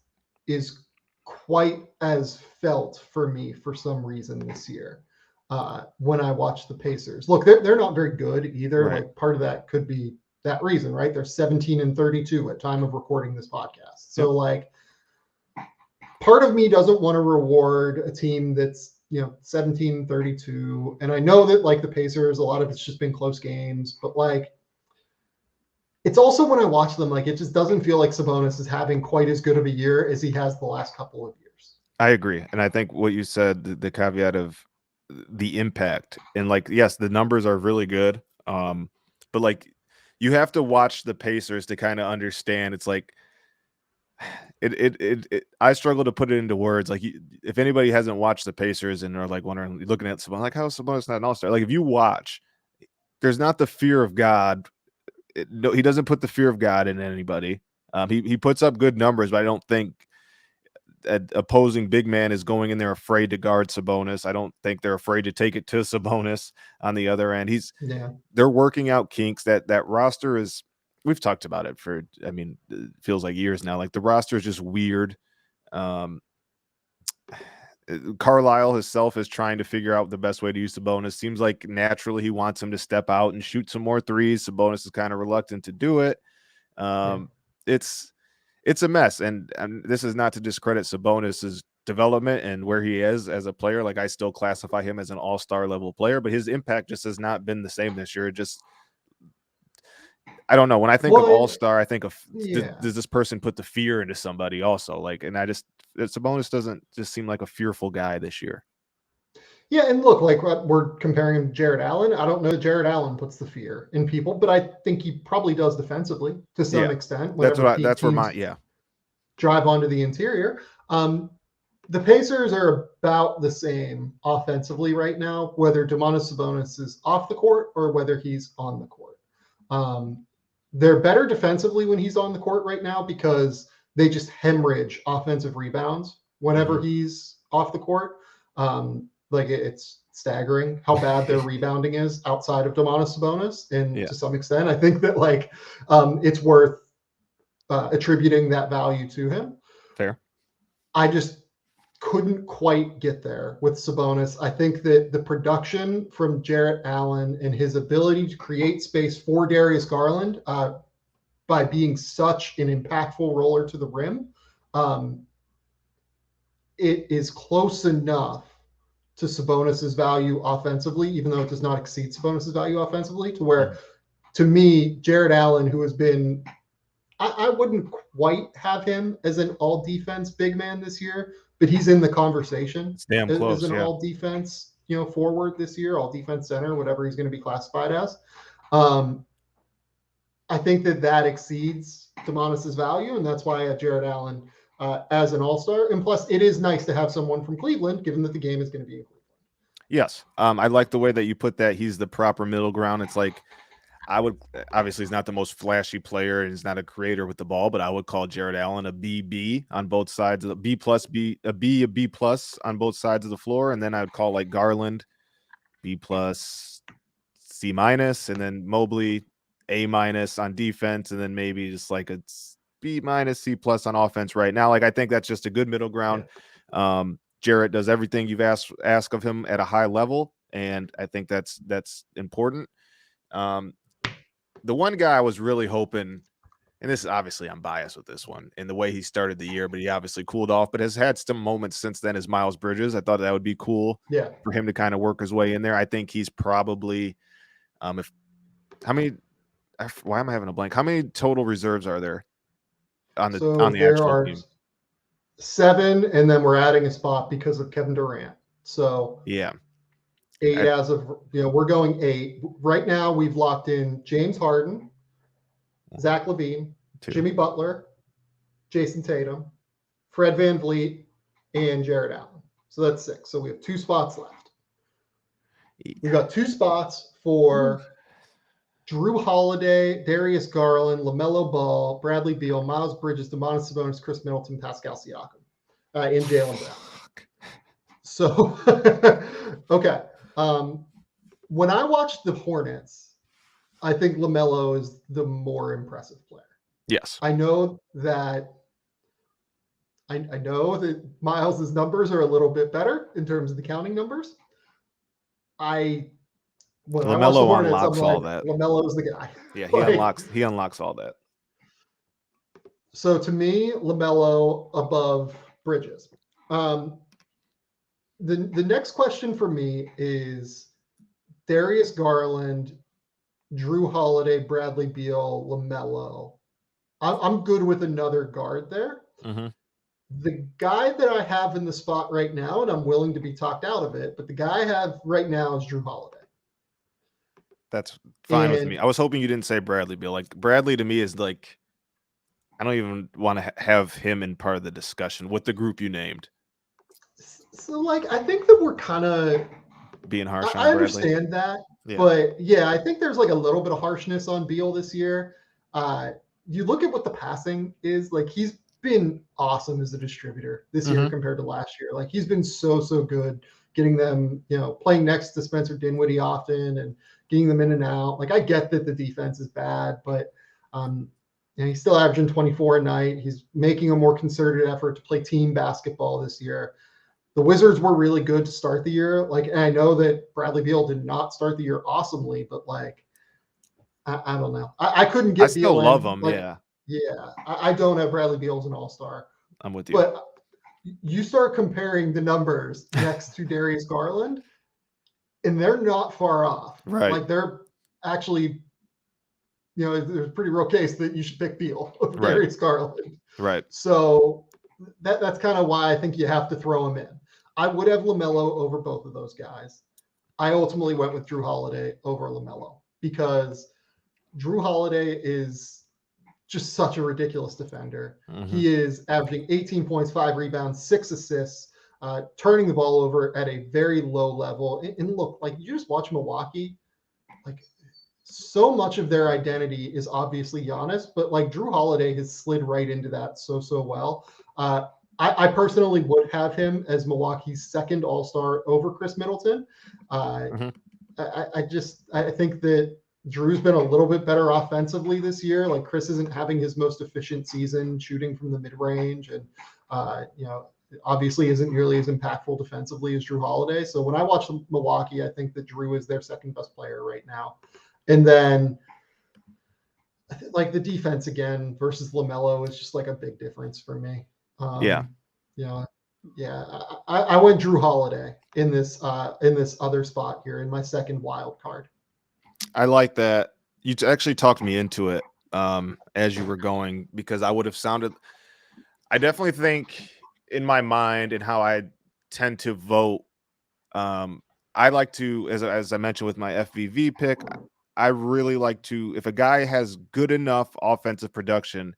is quite as felt for me for some reason this year. When I watch the Pacers, look, they're not very good either. Right. Like, part of that could be that reason, right? They're 17-32 at time of recording this podcast. So like, part of me doesn't want to reward a team that's 17-32, and I know that like the Pacers, a lot of it's just been close games, but like, it's also when I watch them, like, it just doesn't feel like Sabonis is having quite as good of a year as he has the last couple of years. I agree, and I think what you said, the caveat of the impact, and like, yes, the numbers are really good, but like, you have to watch the Pacers to kind of understand. It's like, I struggle to put it into words. Like, if anybody hasn't watched the Pacers and are like wondering, looking at Sabonis, like, how is Sabonis not an all-star? Like, if you watch, there's not the fear of God. No, he doesn't put the fear of God in anybody. He puts up good numbers, but I don't think an opposing big man is going in there afraid to guard Sabonis. I don't think they're afraid to take it to Sabonis on the other end. They're working out kinks. That roster is, we've talked about it for, I mean, it feels like years now. Like, the roster is just weird. Carlisle himself is trying to figure out the best way to use Sabonis. Seems like naturally he wants him to step out and shoot some more threes. Sabonis is kind of reluctant to do it. It's a mess. And this is not to discredit Sabonis's development and where he is as a player. Like, I still classify him as an all-star level player, but his impact just has not been the same this year. I don't know. When I think of all-star, I think of, does this person put the fear into somebody also? Like, and Sabonis doesn't just seem like a fearful guy this year. Yeah, and look, like, we're comparing him to Jared Allen. I don't know that Jared Allen puts the fear in people, but I think he probably does defensively to some extent. That's where my drive onto the interior. The Pacers are about the same offensively right now, whether Domantas Sabonis is off the court or whether he's on the court. They're better defensively when he's on the court right now because they just hemorrhage offensive rebounds whenever he's off the court. Like, it's staggering how bad their rebounding is outside of Domantas Sabonis. And to some extent, I think that, like, it's worth attributing that value to him. Fair. I just couldn't quite get there with Sabonis. I think that the production from Jarrett Allen and his ability to create space for Darius Garland by being such an impactful roller to the rim, it is close enough to Sabonis's value offensively, even though it does not exceed Sabonis's value offensively, to where, to me, Jarrett Allen, who has been, I wouldn't quite have him as an all-defense big man this year, but he's in the conversation. It's damn close, as an all-defense, forward this year, all-defense center, whatever he's going to be classified as. I think that exceeds Domantas's value, and that's why I have Jarrett Allen as an all-star. And plus, it is nice to have someone from Cleveland, given that the game is going to be in Cleveland. Yes. I like the way that you put that. He's the proper middle ground. It's like, obviously he's not the most flashy player and he's not a creator with the ball, but I would call Jarrett Allen a BB on both sides of the B plus on both sides of the floor. And then I would call, like, Garland B plus C minus, and then Mobley A minus on defense, and then maybe just like a B minus C plus on offense right now. Like, I think that's just a good middle ground. Jarrett does everything you've asked of him at a high level, and I think that's important. The one guy I was really hoping, and this is obviously, I'm biased with this one in the way he started the year, but he obviously cooled off, but has had some moments since then, is Miles Bridges. I thought that would be cool for him to kind of work his way in there. I think he's probably, why am I having a blank? How many total reserves are there on the actual team? 7, and then we're adding a spot because of Kevin Durant. So 8 as of, we're going 8. Right now, we've locked in James Harden, Zach Levine, 2. Jimmy Butler, Jason Tatum, Fred VanVleet, and Jarrett Allen. So that's 6. So we have 2 spots left. We've got 2 spots for Drew Holiday, Darius Garland, LaMelo Ball, Bradley Beal, Miles Bridges, Domantas Sabonis, Chris Middleton, Pascal Siakam, and Jaylen Brown. So, okay. When I watch the Hornets, I think LaMelo is the more impressive player. Yes. I know that Miles's numbers are a little bit better in terms of the counting numbers. When LaMelo I watch the Hornets, unlocks I'm all like, that. LaMelo's the guy. Yeah, he like, unlocks all that. So to me, LaMelo above Bridges. The next question for me is Darius Garland, Drew Holiday, Bradley Beal, LaMelo. I'm good with another guard there. Mm-hmm. The guy that I have in the spot right now, and I'm willing to be talked out of it, but the guy I have right now is Drew Holiday. That's fine with me. I was hoping you didn't say Bradley Beal. Like, Bradley to me is like, I don't even want to have him in part of the discussion with the group you named. So, like, I think that we're kind of being harsh on I Bradley. understand that, Yeah. but yeah, I think there's like a little bit of harshness on Beal this year. You look at what the passing is like; he's been awesome as a distributor this year compared to last year. Like he's been so good getting them, playing next to Spencer Dinwiddie often and getting them in and out. Like I get that the defense is bad, but he's still averaging 24 a night. He's making a more concerted effort to play team basketball this year. The Wizards were really good to start the year. Like, and I know that Bradley Beal did not start the year awesomely, but like, I don't know. I couldn't get I still Beal love in. him. Like, yeah. Yeah. I don't have Bradley Beal as an all-star. I'm with you. But you start comparing the numbers next to Darius Garland, and they're not far off. Right. Like they're actually, there's a pretty real case that you should pick Beal over Right. Darius Garland. Right. So that's kind of why I think you have to throw him in. I would have LaMelo over both of those guys. I ultimately went with Drew Holiday over LaMelo because Drew Holiday is just such a ridiculous defender. He is averaging 18 points, 5 rebounds, 6 assists, turning the ball over at a very low level. And look, like you just watch Milwaukee, like so much of their identity is obviously Giannis, but like Drew Holiday has slid right into that so well. I personally would have him as Milwaukee's second All-Star over Chris Middleton. I think that Drew's been a little bit better offensively this year. Like Chris isn't having his most efficient season shooting from the mid-range, and obviously isn't nearly as impactful defensively as Drew Holiday. So when I watch Milwaukee, I think that Drew is their second best player right now. And then like the defense again versus LaMelo is just like a big difference for me. I went Drew Holiday in this other spot here in my second wild card. I like that. You actually talked me into it as you were going, because I would have sounded. I definitely think in my mind and how I tend to vote. I like to, as I mentioned with my FVV pick, I really like to, if a guy has good enough offensive production,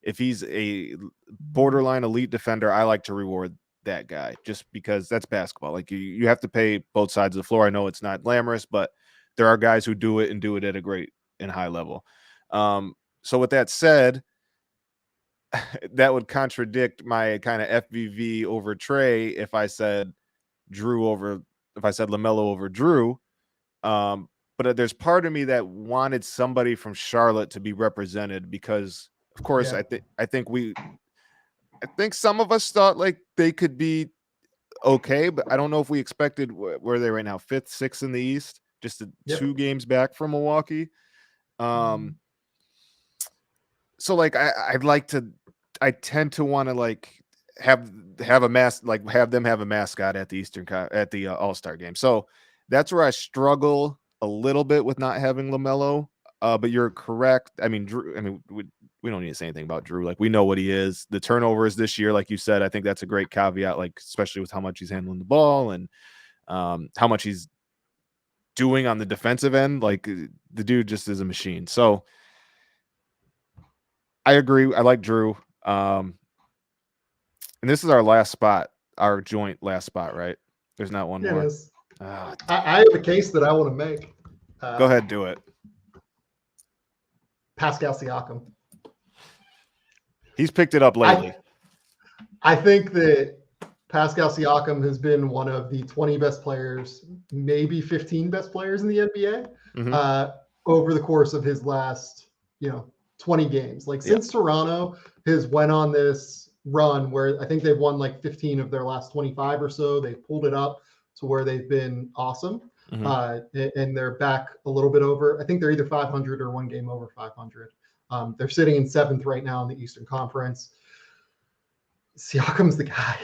if he's a borderline elite defender, I like to reward that guy just because that's basketball. Like you have to pay both sides of the floor. I know it's not glamorous, but there are guys who do it and do it at a great and high level. So with that said, that would contradict my kind of FVV over Trey if I said LaMelo over Drew. But there's part of me that wanted somebody from Charlotte to be represented because, of course, I think some of us thought like they could be okay, but I don't know if we expected where they right now, 5th, 6th in the East, just 2 games back from Milwaukee. So like I tend to want to like have them have a mascot at the All-Star game. So that's where I struggle a little bit with not having LaMelo. But you're correct. I mean, Drew. I mean, we don't need to say anything about Drew. Like we know what he is. The turnovers this year, like you said, I think that's a great caveat. Like especially with how much he's handling the ball and how much he's doing on the defensive end. Like the dude just is a machine. So I agree. I like Drew. And this is our last spot, our joint last spot, right? There's not one more. It is. I have a case that I want to make. Go ahead, do it. Pascal Siakam. He's picked it up lately. I think that Pascal Siakam has been one of the 20 best players, maybe 15 best players in the NBA over the course of his last, 20 games. Like since Toronto has went on this run where I think they've won like 15 of their last 25 or so. They've pulled it up to where they've been awesome. And they're back a little bit over. I think they're either 500 or one game over 500. They're sitting in 7th right now in the Eastern Conference. Siakam's the guy.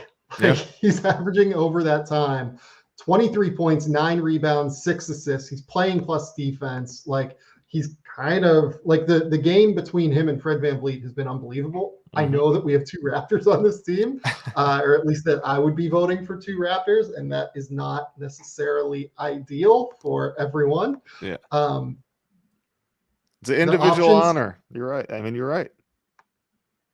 He's averaging over that time 23 points, 9 rebounds, 6 assists. He's playing plus defense. Like he's kind of like the game between him and Fred VanVleet has been unbelievable. I know that we have 2 Raptors on this team, or at least that I would be voting for 2 Raptors, and that is not necessarily ideal for everyone. Yeah. It's an individual honor. You're right. I mean, you're right.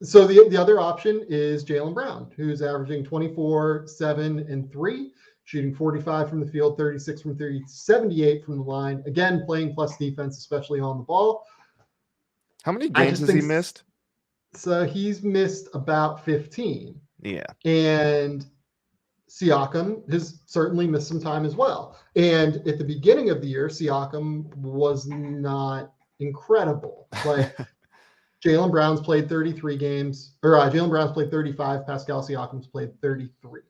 So the other option is Jaylen Brown, who's averaging 24, 7, and 3, shooting 45 from the field, 36 from 3, 78 from the line. Again, playing plus defense, especially on the ball. How many games has he missed? So he's missed about 15. Yeah. And Siakam has certainly missed some time as well. And at the beginning of the year, Siakam was not incredible. Like Jaylen Brown's played 33 games, or Jaylen Brown's played 35. Pascal Siakam's played 33.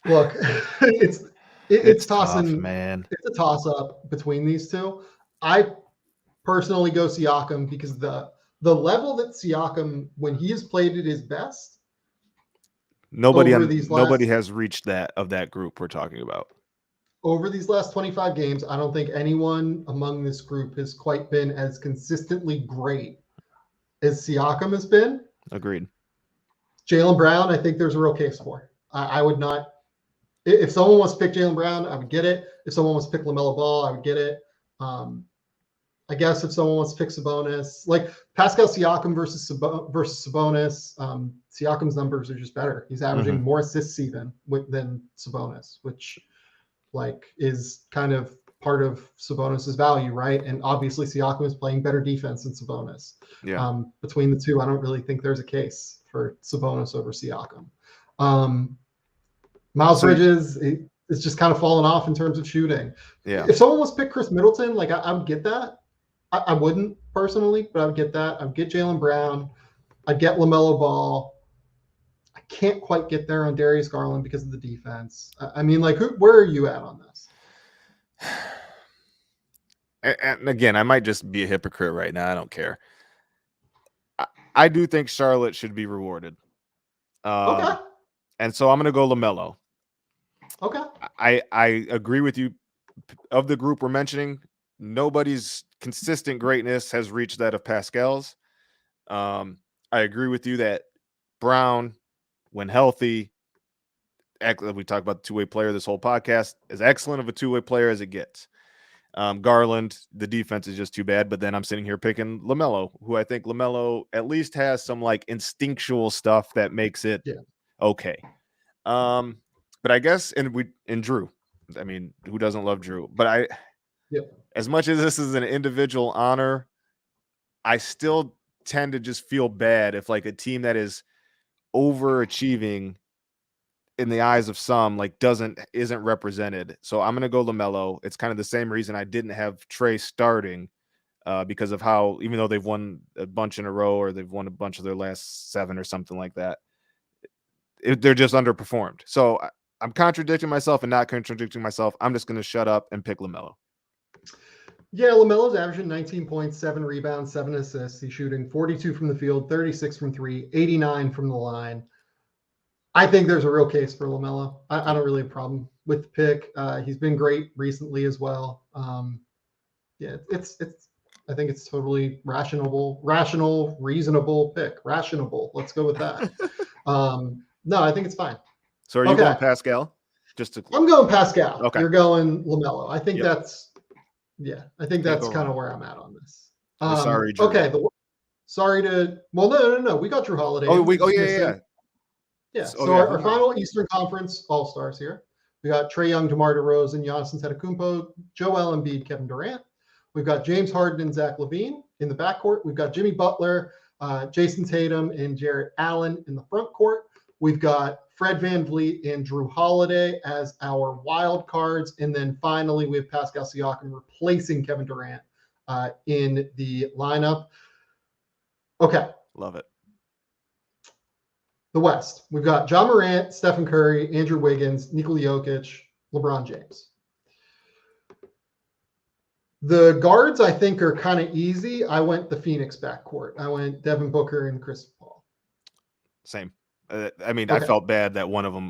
Look, it's tossing, tough, man. It's a toss up between these two. I personally go Siakam because the level that Siakam, when he has played at his best, nobody has reached that of that group we're talking about. Over these last 25 games, I don't think anyone among this group has quite been as consistently great as Siakam has been. Agreed. Jaylen Brown, I think there's a real case for. I would not. If someone wants to pick Jaylen Brown, I would get it. If someone wants to pick LaMelo Ball, I would get it. I guess if someone wants to pick Sabonis, like Pascal Siakam versus Sabonis, Siakam's numbers are just better. He's averaging more assists even than Sabonis, which is kind of part of Sabonis's value, right? And obviously Siakam is playing better defense than Sabonis. Yeah. Between the two, I don't really think there's a case for Sabonis over Siakam. Miles Bridges is just kind of fallen off in terms of shooting. Yeah. If someone wants to pick Chris Middleton, I would get that. I wouldn't personally, but I would get that. I would get Jaylen Brown. I'd get LaMelo Ball. I can't quite get there on Darius Garland because of the defense. I mean, where are you at on this? And again, I might just be a hypocrite right now. I don't care. I do think Charlotte should be rewarded. Okay. And so I'm going to go LaMelo. Okay. I agree with you. Of the group we're mentioning, nobody's consistent greatness has reached that of Pascal's. I agree with you that Brown, when healthy, we talk about the two-way player this whole podcast, as excellent of a two-way player as it gets. Garland, the defense is just too bad, but then I'm sitting here picking LaMelo, who I think LaMelo at least has some instinctual stuff that makes it okay. But I guess, and Drew, I mean, who doesn't love Drew? But as much as this is an individual honor, I still tend to just feel bad if a team that is overachieving in the eyes of some isn't represented. So I'm gonna go LaMelo. It's kind of the same reason I didn't have Trey starting, because of how, even though they've won a bunch in a row or they've won a bunch of their last 7 or something like that, they're just underperformed. So I'm contradicting myself and not contradicting myself. I'm just gonna shut up and pick LaMelo. Yeah, LaMelo's averaging 19 points, 7 rebounds, 7 assists. He's shooting 42 from the field, 36 from 3, 89 from the line. I think there's a real case for LaMelo. I don't really have a problem with the pick. He's been great recently as well. It's I think it's totally rational, reasonable pick. Rational. Let's go with that. No, I think it's fine. So are you going Pascal? I'm going Pascal. Okay. You're going LaMelo. I think that's kind of where I'm at on this. Sorry, Drew. Okay. No. We got Drew Holiday. Yeah. So our final Eastern Conference All-Stars here. We got Trae Young, DeMar DeRozan, Giannis Antetokounmpo, Joel Embiid, Kevin Durant. We've got James Harden and Zach LaVine in the backcourt. We've got Jimmy Butler, Jason Tatum, and Jarrett Allen in the front court. We've got Fred VanVleet and Drew Holiday as our wild cards. And then finally, we have Pascal Siakam replacing Kevin Durant in the lineup. Okay. Love it. The West. We've got John Morant, Stephen Curry, Andrew Wiggins, Nikola Jokic, LeBron James. The guards, I think, are kind of easy. I went the Phoenix backcourt. I went Devin Booker and Chris Paul. Same. I felt bad that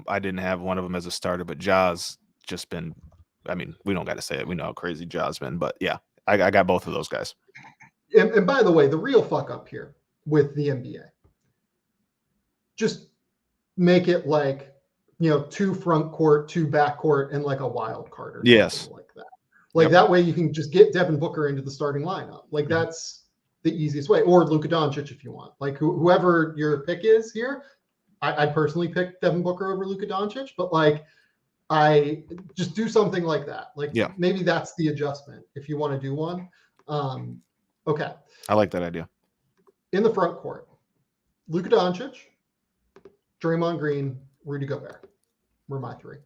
I didn't have one of them as a starter, but Ja's just been, we don't got to say it. We know how crazy Ja's been, but yeah, I got both of those guys. And by the way, the real fuck up here with the NBA, just make it 2 front court, 2 back court, and a wild card or something like that. That way you can just get Devin Booker into the starting lineup. That's the easiest way, or Luka Doncic if you want. Like whoever your pick is here, I'd personally pick Devin Booker over Luka Doncic, but like I just do something like that. Like maybe that's the adjustment if you want to do one. Okay. I like that idea. In the front court, Luka Doncic, Draymond Green, Rudy Gobert were my three.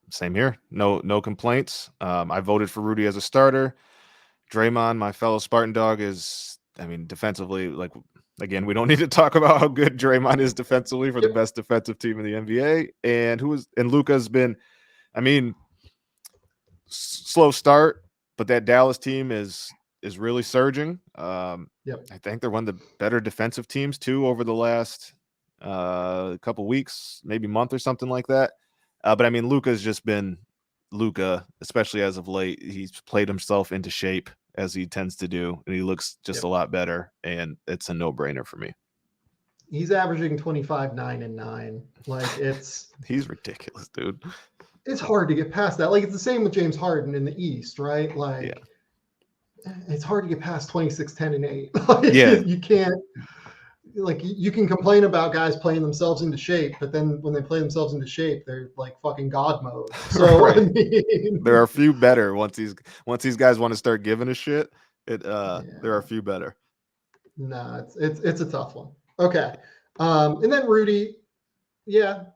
Same here. No complaints. I voted for Rudy as a starter. Draymond, my fellow Spartan dog, is, I mean, defensively, like, again, we don't need to talk about how good Draymond is defensively for the best defensive team in the NBA. And Luka's been, I mean, slow start, but that Dallas team is really surging. I think they're one of the better defensive teams too over the last couple weeks, maybe month or something like that. But I mean, Luka's just been Luka, especially as of late. He's played himself into shape as he tends to do, and he looks just a lot better. And it's a no-brainer for me. He's averaging 25, 9, and 9. Like he's ridiculous, dude. It's hard to get past that. Like it's the same with James Harden in the East, right? Like it's hard to get past 26, 10, and 8. Like, you can't. Like you can complain about guys playing themselves into shape, but then when they play themselves into shape, they're like fucking God mode. So I mean, there are a few better once these guys want to start giving a shit. There are a few better. Nah, it's a tough one. Okay, and then Rudy,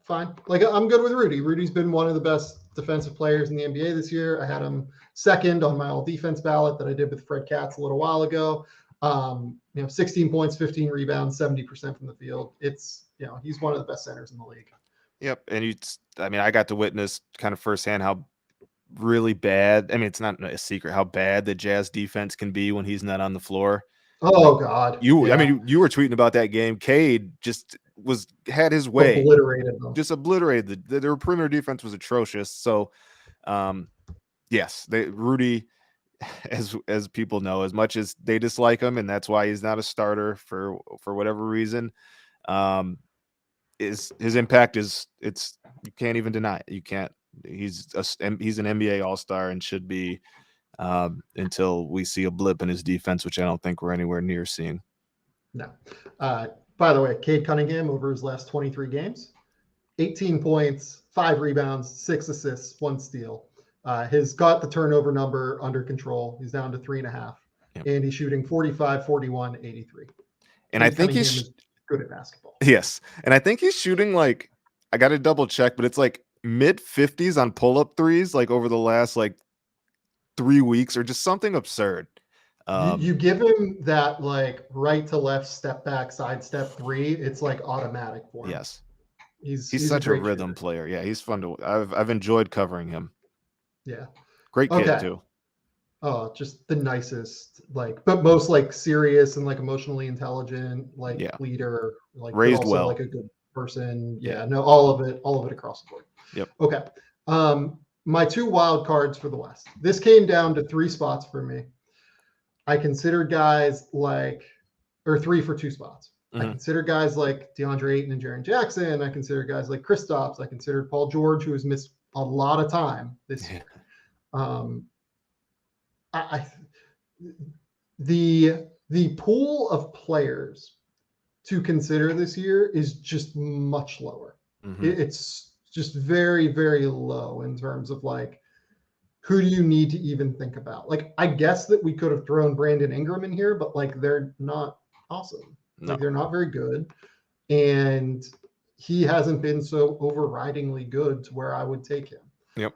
fine. Like I'm good with Rudy. Rudy's been one of the best defensive players in the NBA this year. I had him second on my all defense ballot that I did with Fred Katz a little while ago. 16 points, 15 rebounds, 70% from the field. It's, he's one of the best centers in the league. Yep. And I got to witness kind of firsthand how really bad, I mean, it's not a secret how bad the Jazz defense can be when he's not on the floor. Oh God. I mean, you were tweeting about that game. Cade just had his way. Obliterated them. Just obliterated. Their perimeter defense was atrocious. So, yes, Rudy, as people know, as much as they dislike him, and that's why he's not a starter for whatever reason, his impact is you can't even deny it. You can't. He's an NBA All-Star and should be until we see a blip in his defense, which I don't think we're anywhere near seeing. No. By the way, Cade Cunningham over his last 23 games, 18 points, 5 rebounds, 6 assists, 1 steal. Has got the turnover number under control. He's down to 3.5, and he's shooting 45, 41, 83. And I think he's good at basketball. Yes, and I think he's shooting like, I got to double check, but it's like mid 50s on pull-up threes, like over the last like 3 weeks, or just something absurd. You give him that like right to left step back side step 3, it's like automatic for him. Yes, he's such a rhythm player. Yeah, he's fun to. I've enjoyed covering him. Yeah. Great kid too. Oh, just the nicest, like, but most like serious and like emotionally intelligent, like leader, like raised also, well, like a good person. Yeah, no, all of it across the board. Yep. Okay. My 2 wild cards for the West. This came down to 3 spots for me. I considered guys like, or 3 for 2 spots. I considered guys like DeAndre Ayton and Jaren Jackson. I considered guys like Kristaps. I considered Paul George, who has missed a lot of time this year. The pool of players to consider this year is just much lower. It's just very, very low in terms of like, who do you need to even think about? Like, I guess that we could have thrown Brandon Ingram in here, but like, they're not awesome. No. Like, they're not very good. And he hasn't been so overridingly good to where I would take him. Yep.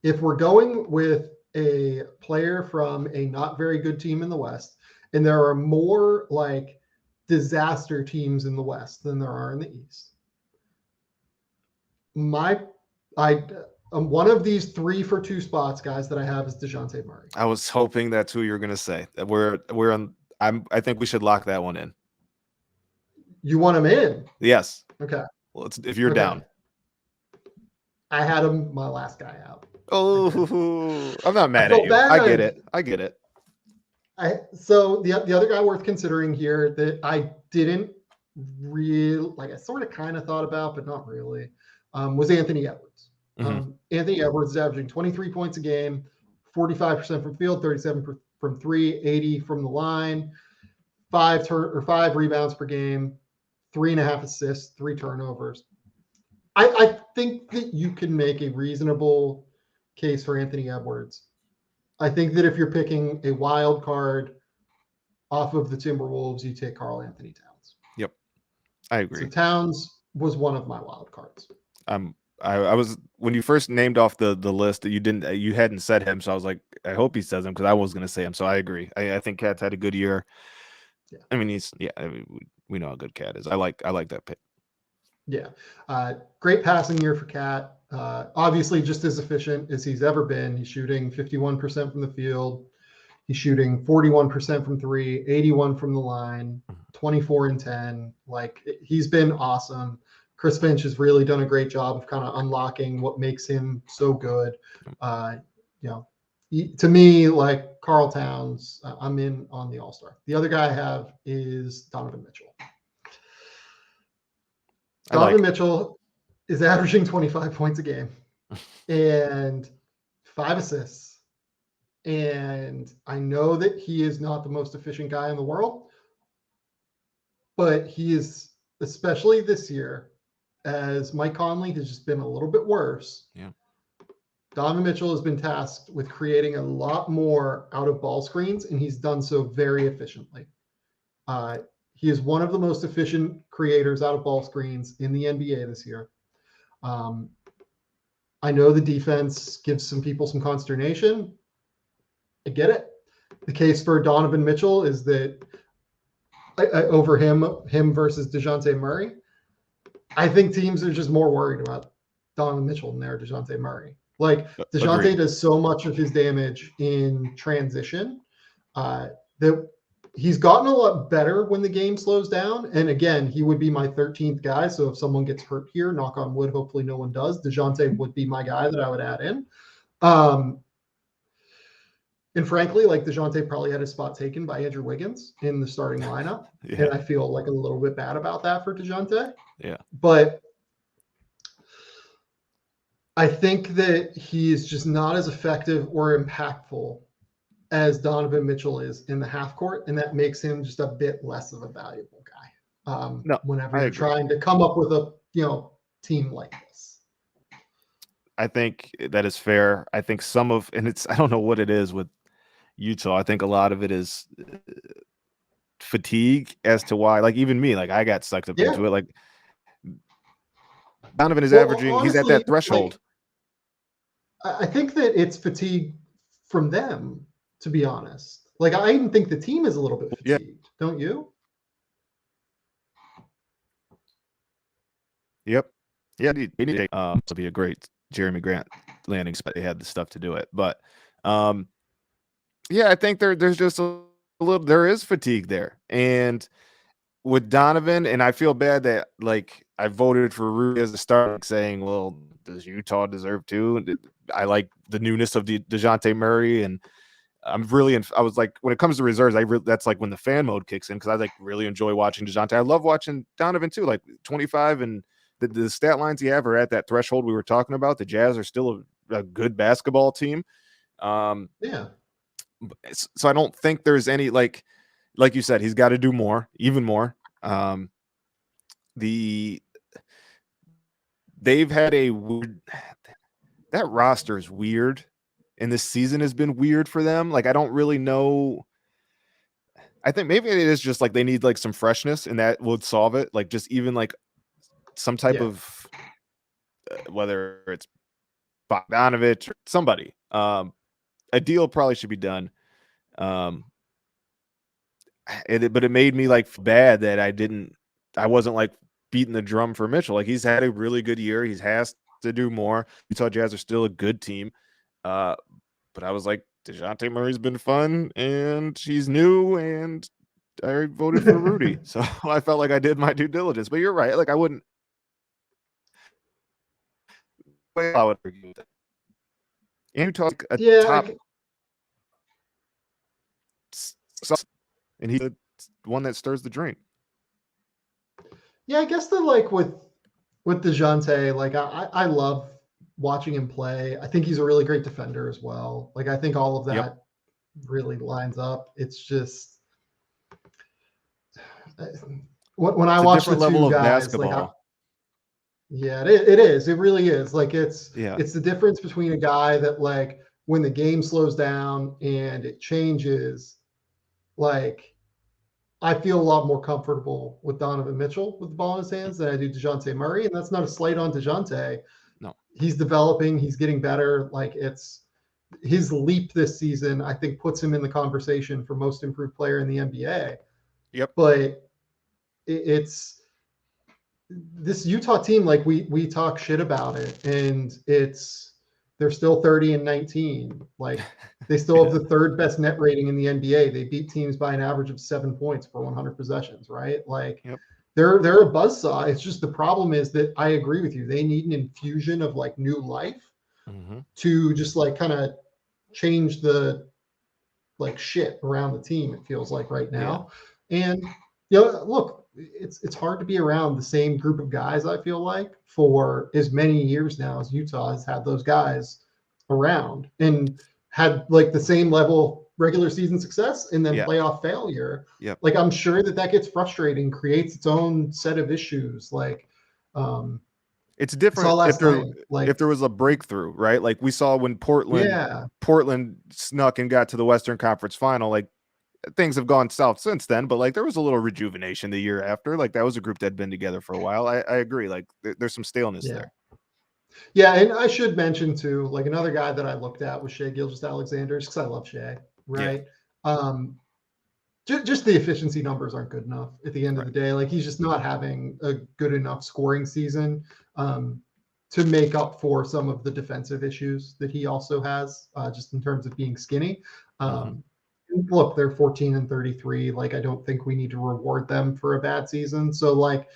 If we're going with a player from a not very good team in the West, and there are more like disaster teams in the West than there are in the East, one of these 3 for 2 spots, guys, that I have is DeJounte Murray. I was hoping that's who you were going to say. That we're on. I think we should lock that one in. You want him in? Yes. Okay. Well, if you're down. I had him my last guy out. Oh, I'm not mad at you. Bad. I get it. So the other guy worth considering here that I didn't really like, I sort of kind of thought about, but not really, was Anthony Edwards. Anthony Edwards is averaging 23 points a game, 45% from field, 37% from 3, 80 from the line, 5 rebounds per game, 3.5 assists, 3 turnovers. I think that you can make a reasonable case for Anthony Edwards. I think that if you're picking a wild card off of the Timberwolves, you take Karl Anthony Towns. Yep, I agree. So Towns was one of my wild cards. I was, when you first named off the list, that you hadn't said him, so I was like, I hope he says him, because I was going to say him. So I agree. I think Cat's had a good year. Yeah. I mean, we know how good Cat is. I like that pick. Yeah, great passing year for Cat. Obviously, just as efficient as he's ever been. He's shooting 51% from the field. He's shooting 41% from 3, 81 from the line, 24 and 10. Like, he's been awesome. Chris Finch has really done a great job of kind of unlocking what makes him so good. To me, like Karl Towns, I'm in on the All-Star. The other guy I have is Donovan Mitchell. Donovan Mitchell is averaging 25 points a game and 5 assists. And I know that he is not the most efficient guy in the world, but he is, especially this year, as Mike Conley has just been a little bit worse. Yeah. Donovan Mitchell has been tasked with creating a lot more out of ball screens, and he's done so very efficiently. He is one of the most efficient creators out of ball screens in the NBA this year. I know the defense gives some people some consternation. I get it. The case for Donovan Mitchell is that over him versus DeJounte Murray, I think teams are just more worried about Donovan Mitchell than they are DeJounte Murray. Like, DeJounte does so much of his damage in transition that he's gotten a lot better when the game slows down. And again, he would be my 13th guy. So if someone gets hurt here, knock on wood, hopefully no one does, DeJounte would be my guy that I would add in. And frankly, like, DeJounte probably had his spot taken by Andrew Wiggins in the starting lineup. Yeah. And I feel like a little bit bad about that for DeJounte. Yeah. But I think that he is just not as effective or impactful as Donovan Mitchell is in the half court, and that makes him just a bit less of a valuable guy. Whenever you're trying to come up with a team like this. I think that is fair. I think I don't know what it is with Utah. I think a lot of it is fatigue as to why, like, even me, like, I got sucked up into it. Like, Donovan is averaging, honestly, he's at that threshold. Like, I think that it's fatigue from them, to be honest. Like, I even think the team is a little bit fatigued. Don't you? Yep. Yeah, they need to be a great Jeremy Grant landing spot. They had the stuff to do it. But I think there's just a little, there is fatigue there. And with Donovan, and I feel bad that, like, I voted for Rudy as a starter, saying, well, does Utah deserve to? I like the newness of DeJounte Murray, and I'm really, I was like, when it comes to reserves, that's like when the fan mode kicks in, because I like really enjoy watching DeJounte. I love watching Donovan too, like 25, and the stat lines he have are at that threshold we were talking about. The Jazz are still a good basketball team. Yeah. So I don't think there's any, like you said, he's got to do more, even more. They've had a weird, that roster is weird, and this season has been weird for them. Like, I don't really know. I think maybe it is just like they need like some freshness, and that would solve it. Like, just even like some type of whether it's Bogdanovich or somebody, a deal probably should be done. But it made me like bad that I wasn't like beating the drum for Mitchell. Like, he's had a really good year. He has to do more. Utah Jazz are still a good team. But I was like, DeJounte Murray's been fun, and he's new, and I voted for Rudy. So I felt like I did my due diligence. But you're right. Like, I would argue with that. And you talk top, and he's the one that stirs the drink. Yeah, I guess that, like, with DeJounte, like, I love watching him play. I think he's a really great defender as well. Like, I think all of that really lines up. It's just when I It's a watch the different level two of guys, basketball. yeah, it is. It really is. Like Yeah. it's the difference between a guy that like when the game slows down and it changes, like I feel a lot more comfortable with Donovan Mitchell with the ball in his hands than I do DeJounte Murray. And that's not a slight on DeJounte. No. He's developing, he's getting better. Like it's his leap this season, I think puts him in the conversation for most improved player in the NBA. Yep. But it's this Utah team, like we talk shit about it, and they're still 30-19. Like they still have the third best net rating in the NBA. They beat teams by an average of 7 points per 100 possessions, right? Like Yep. they're a buzzsaw. It's just the problem is that I agree with you. They need an infusion of like new life to just like kind of change the like shit around the team. It feels like right now, and look, it's hard to be around the same group of guys, I feel like, for as many years now as Utah has had those guys around and had like the same level of regular season success and then playoff failure. Yep. Like I'm sure that gets frustrating, creates its own set of issues. Like it's different if there was a breakthrough, right? Like we saw when Portland snuck and got to the Western Conference Final. Like things have gone south since then, but like there was a little rejuvenation the year after. Like that was a group that had been together for a while. I agree. Like there's some staleness there. Yeah, and I should mention too, like another guy that I looked at was Shai Gilgeous-Alexander, because I love Shai, right? Yeah. Just the efficiency numbers aren't good enough at the end of the day. Like he's just not having a good enough scoring season to make up for some of the defensive issues that he also has, just in terms of being skinny. Look, they're 14-33. Like I don't think we need to reward them for a bad season. So like,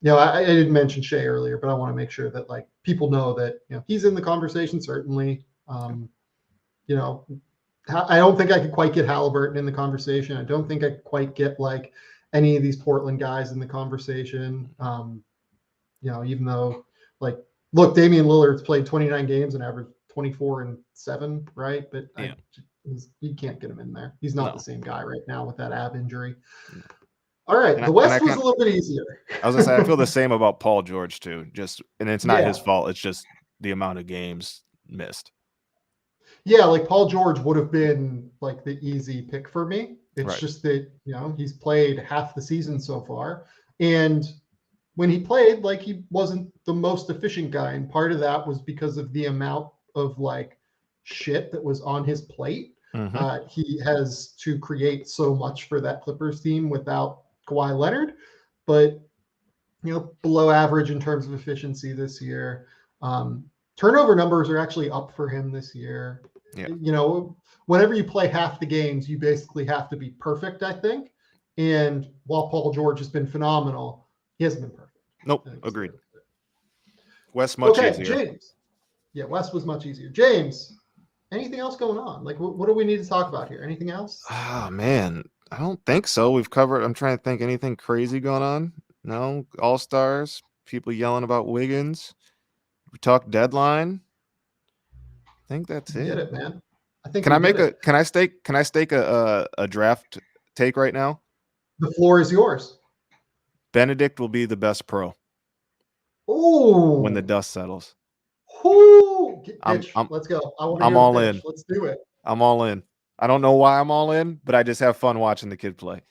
I didn't mention Shai earlier, but I want to make sure that like people know that he's in the conversation. Certainly, I don't think I could quite get Halliburton in the conversation. I don't think I could quite get like any of these Portland guys in the conversation. Even though like, look, Damian Lillard's played 29 games and averaged 24 and 7, right? But you can't get him in there. He's not the same guy right now with that ab injury. All right, the West was a little bit easier. I was gonna say I feel the same about Paul George too. And it's not his fault. It's just the amount of games missed. Yeah, like Paul George would have been like the easy pick for me. It's just that he's played half the season so far, and when he played, like he wasn't the most efficient guy, and part of that was because of the amount of like shit that was on his plate. He has to create so much for that Clippers team without Kawhi Leonard, but below average in terms of efficiency this year. Turnover numbers are actually up for him this year. Whenever you play half the games, you basically have to be perfect, I think. And while Paul George has been phenomenal, he hasn't been perfect. Nope, agreed. West much easier. James. Yeah, West was much easier. James, anything else going on? Like, what do we need to talk about here? Anything else? Oh, man. I don't think so. We've covered. I'm trying to think anything crazy going on. No, All-Stars, people yelling about Wiggins. We talked deadline. I think that's it. Get it, man. I think. Can I stake a draft take right now? The floor is yours. Benedict will be the best pro. Oh, when the dust settles. Let's go. I'm all in. Let's do it. I'm all in. I don't know why I'm all in, but I just have fun watching the kid play.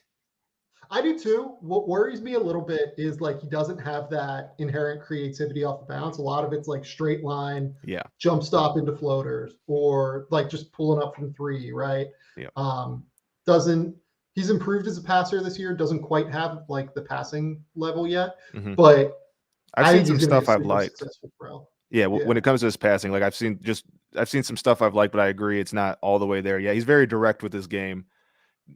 I do too. What worries me a little bit is like he doesn't have that inherent creativity off the bounce. A lot of it's like straight line, jump stop into floaters, or like just pulling up from 3, right? He's improved as a passer this year, doesn't quite have like the passing level yet, but I've seen some stuff I've liked. When it comes to his passing, like I've seen some stuff I've liked, but I agree it's not all the way there. Yeah, he's very direct with his game.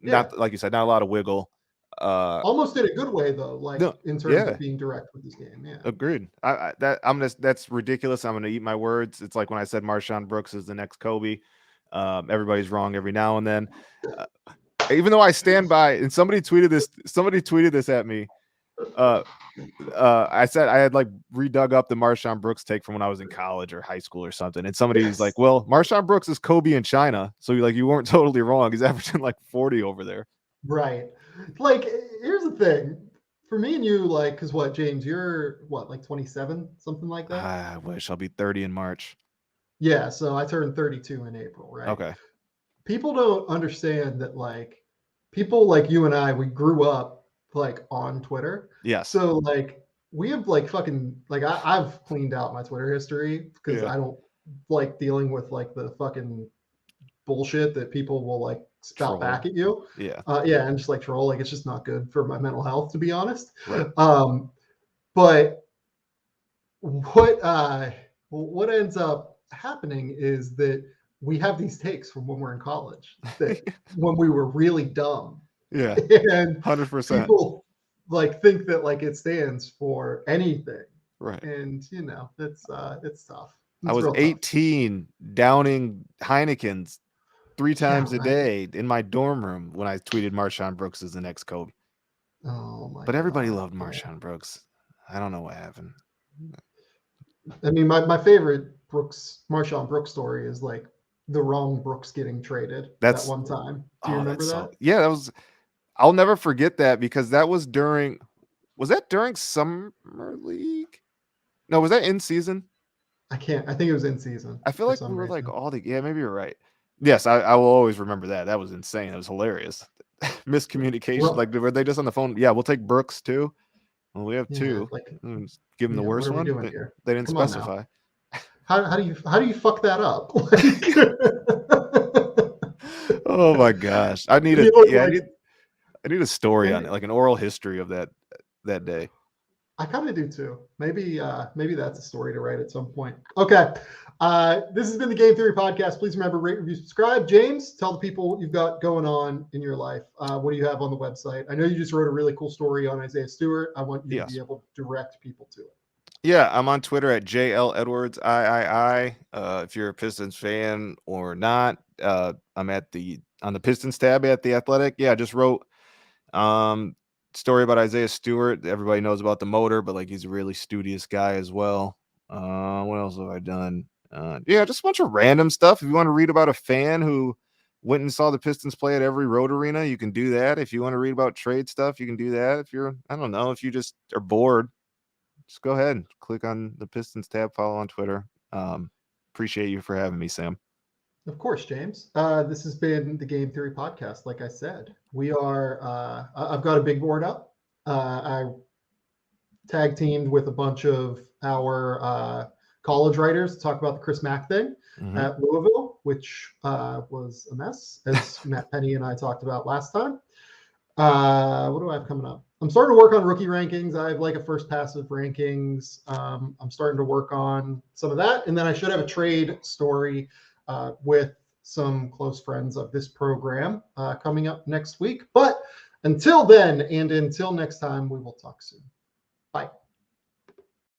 Not like you said, not a lot of wiggle. Almost in a good way though, like in terms of being direct with his game. Yeah, agreed. That's ridiculous. I'm gonna eat my words. It's like when I said Marshawn Brooks is the next Kobe. Everybody's wrong every now and then. Even though I stand by, and somebody tweeted this at me. I said I had like redug up the Marshawn Brooks take from when I was in college or high school or something, and somebody's like, "Well, Marshawn Brooks is Kobe in China," so you weren't totally wrong. He's averaging like 40 over there. Right. Like, here's the thing. For me and you, like, because what, James, you're what, like 27, something like that? I wish I'll be 30 in March. Yeah, so I turned 32 in April, right? Okay. People don't understand that, like, people like you and I, we grew up like on Twitter. Yes. So like we have like fucking like I've cleaned out my Twitter history because Yeah. I don't like dealing with like the fucking bullshit that people will like spout Troll. back at you. Yeah. Yeah, and just like troll. Like it's just not good for my mental health, to be honest. Right. But what ends up happening is that we have these takes from when we're in college that when we were really dumb. Yeah. And 100%. people like think that like it stands for anything. Right. And you know, it's tough. It's I was real 18 downing Heineken's 3 tough. times Yeah, a right. day in my dorm room when I tweeted Marshawn Brooks is the next Kobe. Oh my But everybody God, loved yeah. Marshawn Brooks. I don't know what happened. I mean, my favorite Marshawn Brooks story is like the wrong Brooks getting traded that one time. Do you remember that? Yeah, that was. I'll never forget that because that was during. Was that during summer league? No, was that in season? I think it was in season. I feel for like some we were reason. like all the. Yeah, maybe you're right. Yes, I will always remember that. That was insane. It was hilarious. Miscommunication. Well, Like, were they just on the phone? Yeah, we'll take Brooks too. Well, we have yeah, two. like Just give them the yeah, what worst are we one. doing here? They didn't Come on specify. now. How do you fuck that up? Oh my gosh! I need You a look yeah. like, I need a story on and it, like an oral history of that day. I kind of do too. Maybe that's a story to write at some point. Okay. This has been the Game Theory Podcast. Please remember, rate, review, subscribe. James, tell the people what you've got going on in your life. What do you have on the website? I know you just wrote a really cool story on Isaiah Stewart. I want you to be able to direct people to it. Yeah, I'm on Twitter at JL Edwards III. If you're a Pistons fan or not, I'm on the Pistons tab at The Athletic. Yeah, I just wrote story about Isaiah Stewart. Everybody knows about the motor, but like he's a really studious guy as well. What else have I done? Yeah, just a bunch of random stuff. If you want to read about a fan who went and saw the Pistons play at every road arena, you can do that. If you want to read about trade stuff, you can do that. If you just are bored, just go ahead and click on the Pistons tab, follow on Twitter. Appreciate you for having me, Sam. Of course, James. This has been the Game Theory Podcast. Like I said, we are. I've got a big board up. I tag teamed with a bunch of our college writers to talk about the Chris Mack thing at Louisville, which was a mess, as Matt Penny and I talked about last time. What do I have coming up? I'm starting to work on rookie rankings. I have like a first pass of rankings. I'm starting to work on some of that. And then I should have a trade story with some close friends of this program coming up next week. But until then, and until next time, we will talk soon. Bye.